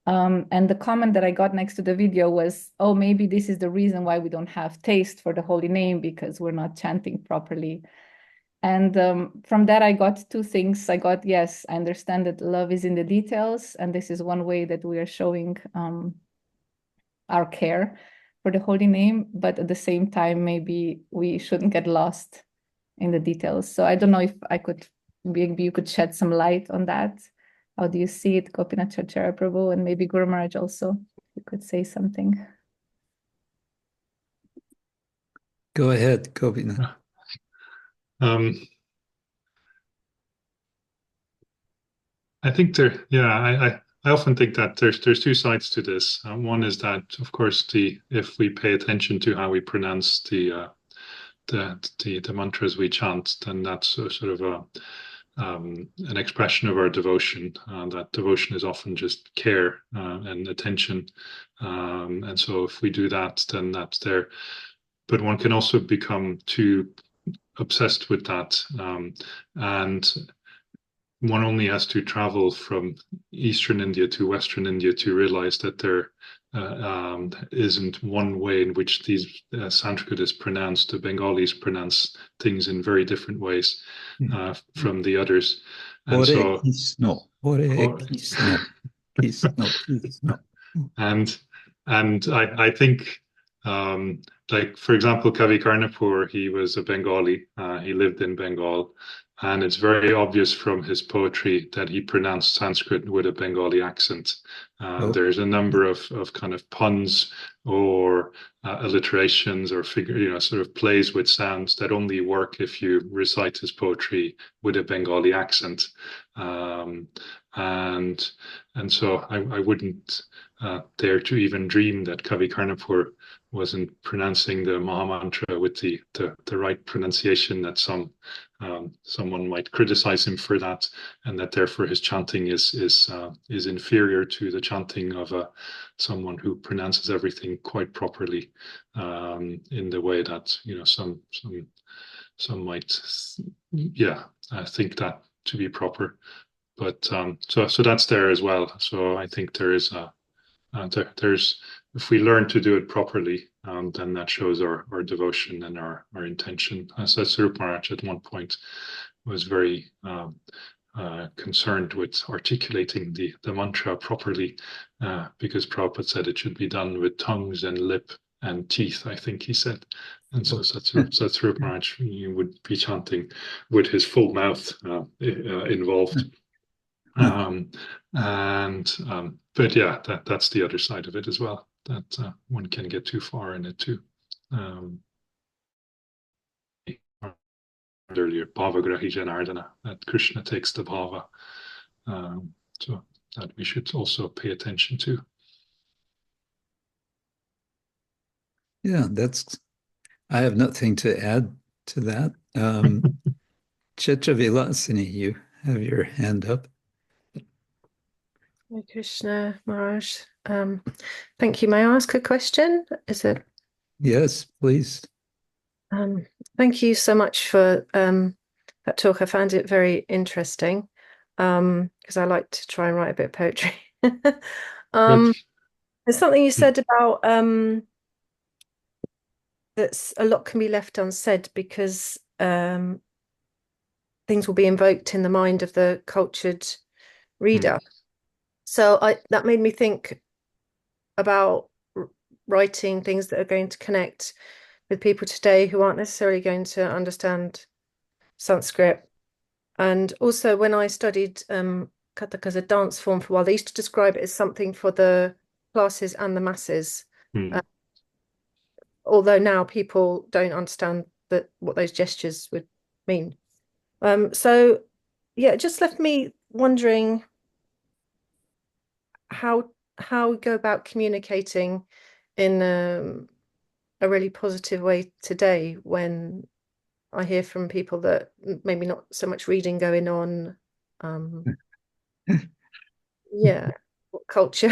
And the comment that I got next to the video was, oh, maybe this is the reason why we don't have taste for the holy name, because we're not chanting properly. And from that, I got two things. I got, yes, I understand that love is in the details. And this is one way that we are showing our care for the holy name. But at the same time, maybe we shouldn't get lost in the details. So I don't know if I could, maybe you could shed some light on that. How do you see it, Gopinathacarya Prabhu, and maybe Guru Maharaj also? You could say something. Go ahead, Gopinath. I think I often think that there's two sides to this. One is that, of course, if we pay attention to how we pronounce the mantras we chant, then that's sort of an expression of our devotion. That devotion is often just care and attention, and so if we do that, then that's there. But one can also become too obsessed with that, and one only has to travel from Eastern India to Western India to realize that there isn't one way in which these Sanskrit is pronounced. The Bengalis pronounce things in very different ways from the others. And so, and I think, like, for example, Kavi Karnapur, he was a Bengali. He lived in Bengal. And it's very obvious from his poetry that he pronounced Sanskrit with a Bengali accent. There's a number of kind of puns or alliterations or sort of plays with sounds that only work if you recite his poetry with a Bengali accent. And so I wouldn't dare to even dream that Kavi Karnapur wasn't pronouncing the Mahamantra with the right pronunciation, that someone might criticize him for that, and that therefore his chanting is inferior to the chanting of someone who pronounces everything quite properly, in the way that some might think that to be proper. But so that's there as well. So I think there is there's, if we learn to do it properly, then that shows our devotion and our intention. So Sarup Maharaj at one point was very concerned with articulating the mantra properly, because Prabhupada said it should be done with tongues and lip and teeth, I think he said. And so Sarup Maharaj, you would be chanting with his full mouth involved. But yeah, that's the other side of it as well. one can get too far in it too. Earlier, bhava grahi janardana, that Krishna takes the bhava. So that we should also pay attention to. Yeah, I have nothing to add to that. Chitra Vilasini, you have your hand up. Hare Krishna, Maharaj. Thank you. May I ask a question? Is it? Yes, please. Thank you so much for that talk. I found it very interesting because I like to try and write a bit of poetry. There's something you said about that a lot can be left unsaid because things will be invoked in the mind of the cultured reader. So that made me think about writing things that are going to connect with people today who aren't necessarily going to understand Sanskrit. And also when I studied Kathak as a dance form for a while, they used to describe it as something for the classes and the masses. Although now people don't understand what those gestures would mean. So yeah, it just left me wondering how we go about communicating in a really positive way today when I hear from people that maybe not so much reading going on. Yeah, what cultured,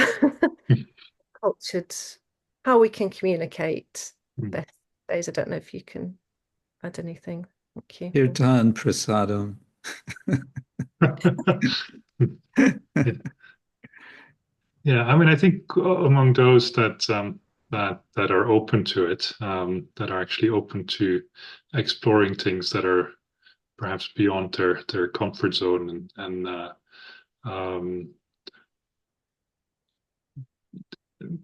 how we can communicate best days. I don't know if you can add anything. Thank you. Kirtan prasadam. Yeah, I mean, I think among those that are open to it, that are actually open to exploring things that are perhaps beyond their comfort zone, and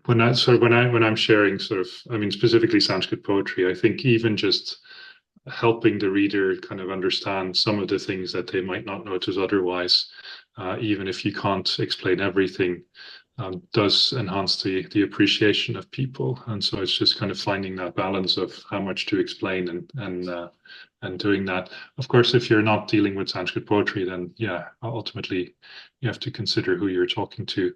when I'm sharing sort of, I mean, specifically Sanskrit poetry, I think even just helping the reader kind of understand some of the things that they might not notice otherwise, even if you can't explain everything, does enhance the appreciation of people. And so it's just kind of finding that balance of how much to explain and doing that. Of course, if you're not dealing with Sanskrit poetry, then yeah, ultimately you have to consider who you're talking to,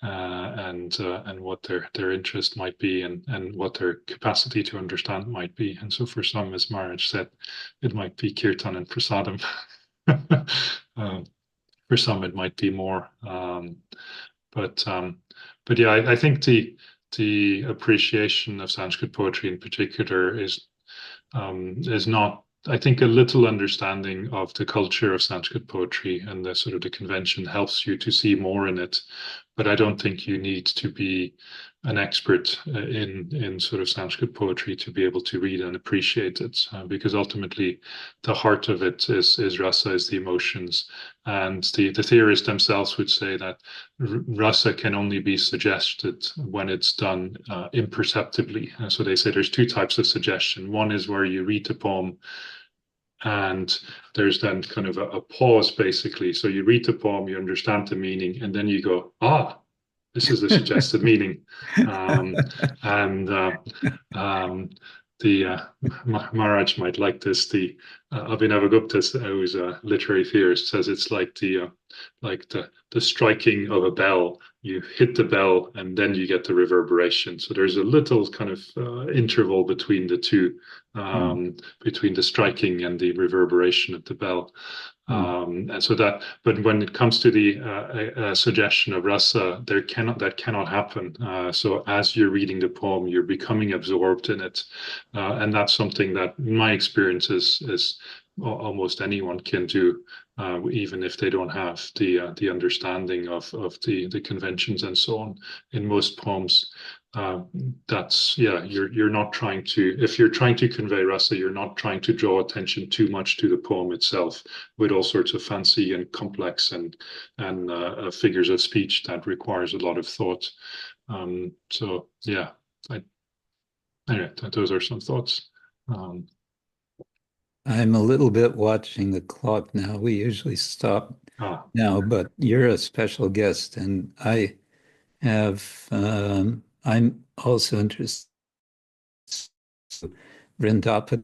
and what their interest might be, and what their capacity to understand might be. And so for some, as Maharaj said, it might be kirtan and prasadam. For some, it might be more. But yeah, I think the appreciation of Sanskrit poetry in particular is not, I think a little understanding of the culture of Sanskrit poetry and the sort of the convention helps you to see more in it. But I don't think you need to be an expert in sort of Sanskrit poetry to be able to read and appreciate it, because ultimately the heart of it is rasa, is the emotions. And the theorists themselves would say that rasa can only be suggested when it's done imperceptibly. And so they say there's two types of suggestion. One is where you read the poem and there's then kind of a pause, basically. So you read the poem, you understand the meaning, and then you go, this is the suggested meaning. The Maharaj might like this. The Abhinavagupta, who's a literary theorist, says it's like the striking of a bell. You hit the bell and then you get the reverberation. So there's a little kind of interval between the two, between the striking and the reverberation of the bell. And so that, but when it comes to the suggestion of rasa, that cannot happen. So as you're reading the poem, you're becoming absorbed in it, and that's something that, in my experience, is almost anyone can do, even if they don't have the understanding of the conventions and so on. In most poems, that's, yeah, you're not trying to, if you're trying to convey rasa, you're not trying to draw attention too much to the poem itself with all sorts of fancy and complex and figures of speech that requires a lot of thought. So yeah, anyway, those are some thoughts. I'm a little bit watching the clock now. We usually stop now, but you're a special guest, and I have I'm also interested in Vrindavan,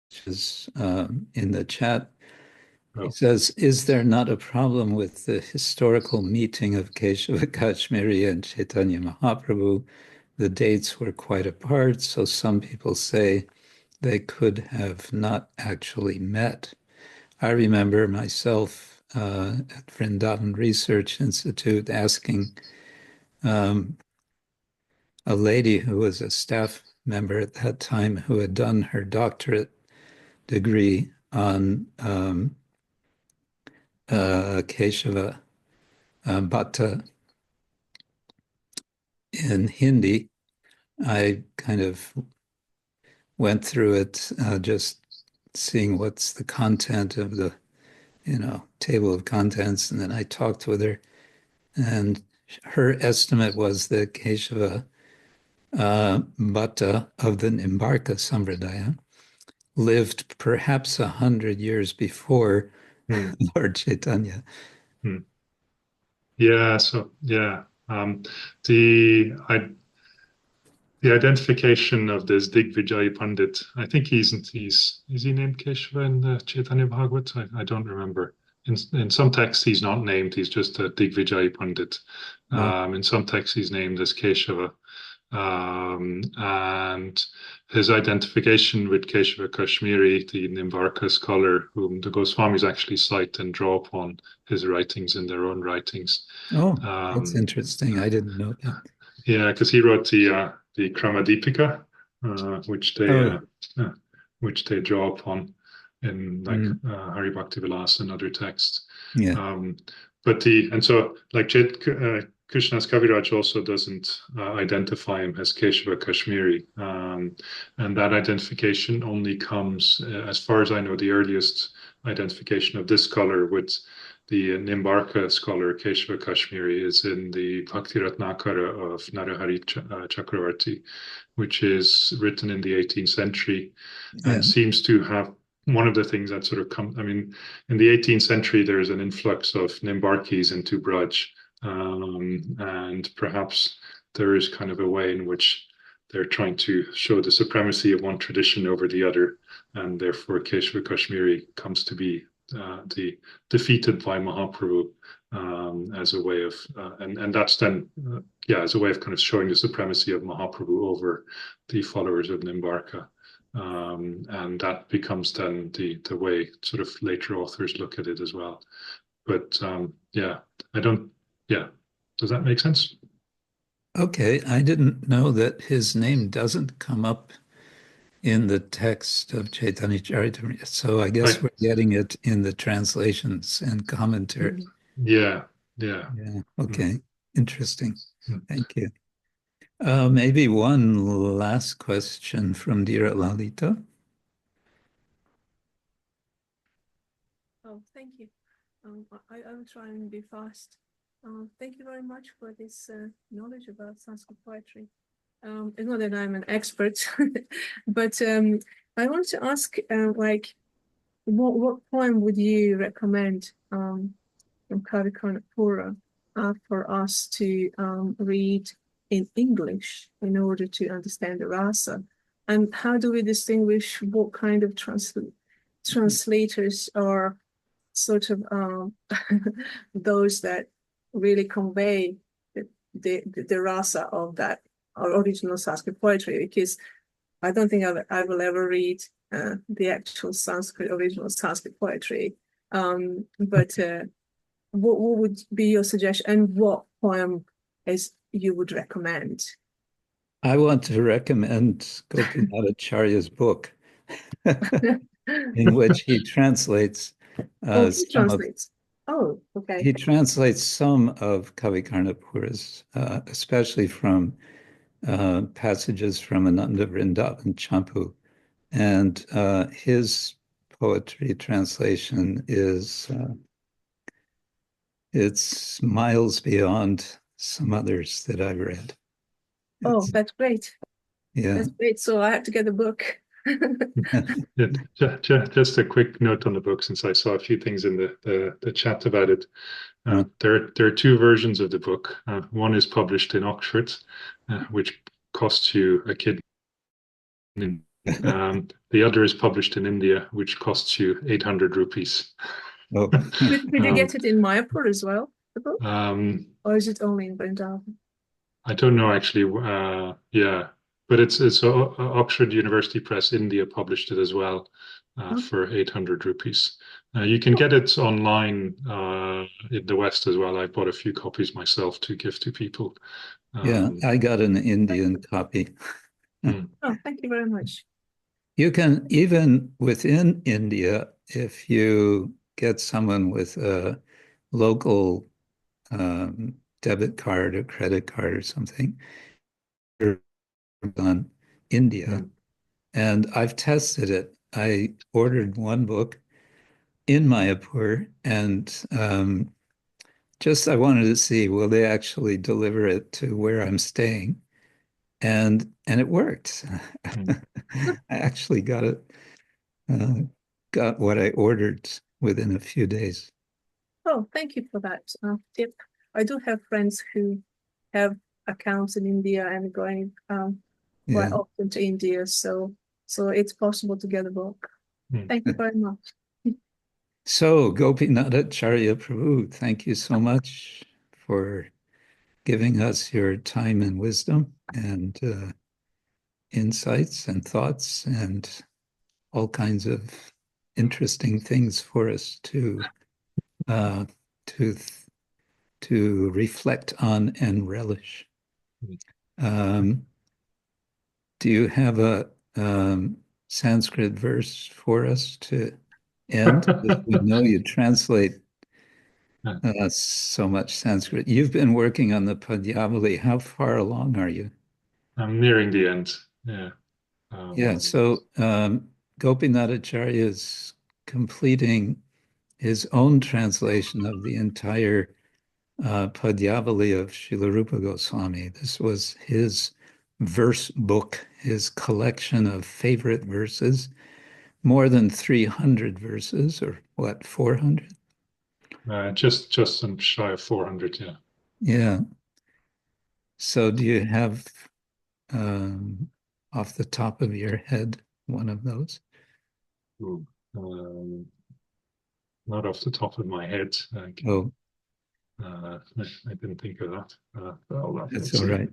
which is in the chat. He says, is there not a problem with the historical meeting of Keshava Kashmiri and Chaitanya Mahaprabhu? The dates were quite apart, so some people say they could have not actually met. I remember myself at Vrindavan Research Institute asking a lady who was a staff member at that time who had done her doctorate degree on Keshava Bhatta in Hindi. I kind of went through it, just seeing what's the content of the, table of contents, and then I talked with her, and her estimate was that Keshava Bhatta of the Nimbarka Sampradaya lived perhaps 100 years before Lord Chaitanya. Yeah, so yeah, the identification of this Digvijay Pandit, I think is he named Keshava in the Chaitanya Bhagavat? I don't remember. In some texts he's not named, he's just a Digvijay Pandit. In some texts he's named as Keshava. And his identification with Keshava Kashmiri, the Nimbarka scholar, whom the Goswamis actually cite and draw upon his writings in their own writings. Oh, that's interesting. I didn't know that. Yeah, because he wrote the Kramadipika, which they draw upon in Hari Bhakti Vilas and other texts. Yeah. Krishna's Kaviraj also doesn't identify him as Keshava Kashmiri, and that identification only comes, as far as I know, the earliest identification of this scholar with the Nimbarka scholar Keshava Kashmiri is in the Bhakti Ratnakara of Narahari Chakravarti, which is written in the 18th century and seems to have one of the things that sort of in the 18th century, there's an influx of Nimbarkis into Braj. And perhaps there is kind of a way in which they're trying to show the supremacy of one tradition over the other, and therefore Keshava Kashmiri comes to be defeated by Mahaprabhu as a way of, and that's then, as a way of kind of showing the supremacy of Mahaprabhu over the followers of Nimbarka. And that becomes then the way sort of later authors look at it as well. But does that make sense? Okay, I didn't know that his name doesn't come up in the text of Chaitanya Charitamrita, so I guess we're getting it in the translations and commentary. Yeah. Okay, interesting. Thank you. Maybe one last question from Dira Lalita. Oh, thank you. I will try and be fast. Thank you very much for this knowledge about Sanskrit poetry. It's not that I'm an expert, but I want to ask, what poem would you recommend from Karuna for us to read in English in order to understand the rasa? And how do we distinguish what kind of translators are sort of those that really convey the rasa of that original Sanskrit poetry? Because I don't think I will ever read the actual original Sanskrit poetry. But what would be your suggestion, and what poem you would recommend? I want to recommend Gopinathacarya's book, in which he translates. He translates some of Kavi Karnapura's, especially from passages from Ananda Vrindavan Champu. And his poetry translation is, it's miles beyond some others that I've read. That's great. Yeah. That's great. So I have to get the book. Just a quick note on the book, since I saw a few things in the chat about it. There are two versions of the book. One is published in Oxford, which costs you a kidney. The other is published in India, which costs you 800 rupees. Oh. Did you get it in Mayapur as well, the book? Or is it only in Vrindavan? I don't know, actually. Yeah, but it's Oxford University Press India published it as well for 800 rupees. You can get it online in the West as well. I bought a few copies myself to give to people. Yeah, I got an Indian copy. Oh, thank you very much. You can, even within India, if you get someone with a local debit card or credit card or something on India, and I've tested it. I ordered one book in Mayapur, and just I wanted to see, will they actually deliver it to where I'm staying? And it worked. I actually got it, got what I ordered within a few days. Oh, thank you for that tip. I do have friends who have accounts in India and going quite often to India, so it's possible to get a book. Thank you very much. So, Gopinathacarya Prabhu, thank you so much for giving us your time and wisdom and insights and thoughts and all kinds of interesting things for us to reflect on and relish. Do you have a Sanskrit verse for us to end? We know you translate so much Sanskrit. You've been working on the Padyavali. How far along are you? I'm nearing the end. Yeah. So Gopinathacarya is completing his own translation of the entire Padyavali of Srila Rupa Goswami. This was his verse book, his collection of favorite verses, more than 300 verses, or what, 400? Just some shy of 400, yeah. Yeah. So do you have, off the top of your head, one of those? Not off the top of my head. I didn't think of that. That's all right.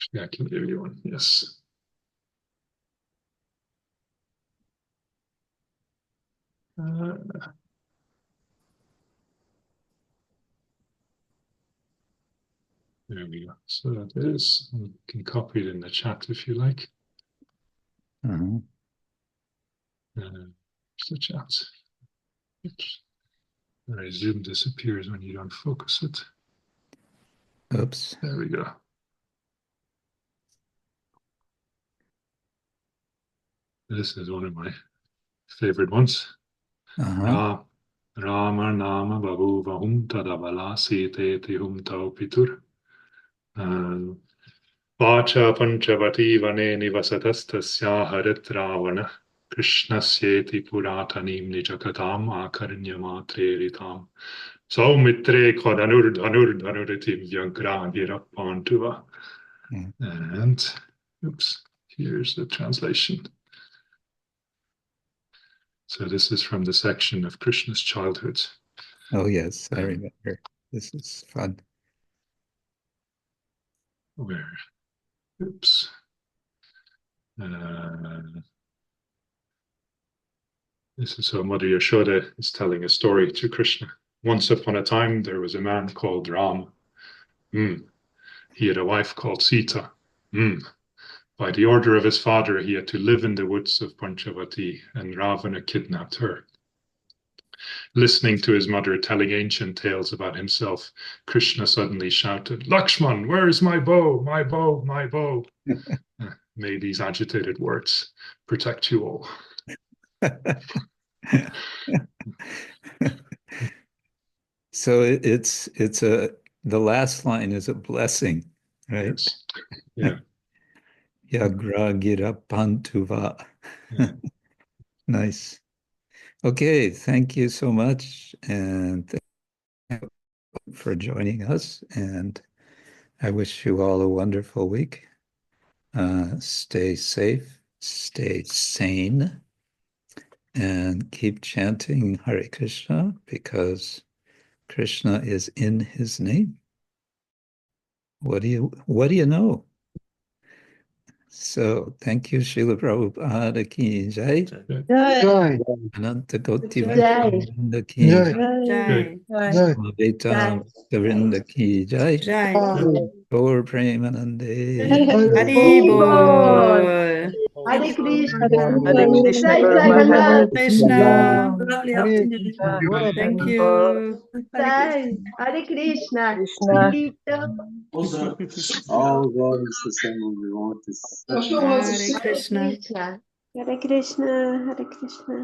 Actually, I can give you one. Yes. There we go. So that is. You can copy it in the chat if you like. The chat. Oops. Right, Zoom disappears when you don't focus it. Oops. There we go. This is one of my favorite ones. Rama nama babu vahum tadavala site tihum tau pitur. Vacha panchavati vane nivasatastasya harit ravana. Krishnasya puratanim nijakatam akarnyamatreritam. Saumitre kodhanurdhanurdhanuritim vyankragirapantuva. And, oops, here's the translation. So this is from the section of Krishna's childhood. Oh, yes, I remember. This is fun. Where? Oops. This is so Mother Yashoda is telling a story to Krishna. Once upon a time, there was a man called Rama. He had a wife called Sita. By the order of his father, he had to live in the woods of Panchavati, and Ravana kidnapped her. Listening to his mother telling ancient tales about himself, Krishna suddenly shouted, "Lakshman, where is my bow? My bow, my bow." May these agitated words protect you all. So the last line is a blessing, right? Yes. Yeah. Yagra gira pantuva. Yeah. Nice. Okay, thank you so much, and thank you for joining us. And I wish you all a wonderful week. Stay safe, stay sane, and keep chanting Hare Krishna, because Krishna is in his name. What do you know? So thank you, Srila Prabhupada ki jai. Jai. Ananta Koti Jai. Vaishnava ki Jai. jai. Jai. Samaveta Govinda ki jai. Jai. Gaur Premanande. Haribol. Hare Krishna. Hare Krishna, Jai Guru Jagannath. Maharaj. Krishna. Lovely Hare afternoon. Krishna. Thank you. Jai. Hare Krishna. Krishna. All God is the same on the world. Hare Krishna. Hare Krishna. Hare Krishna. Hare Krishna.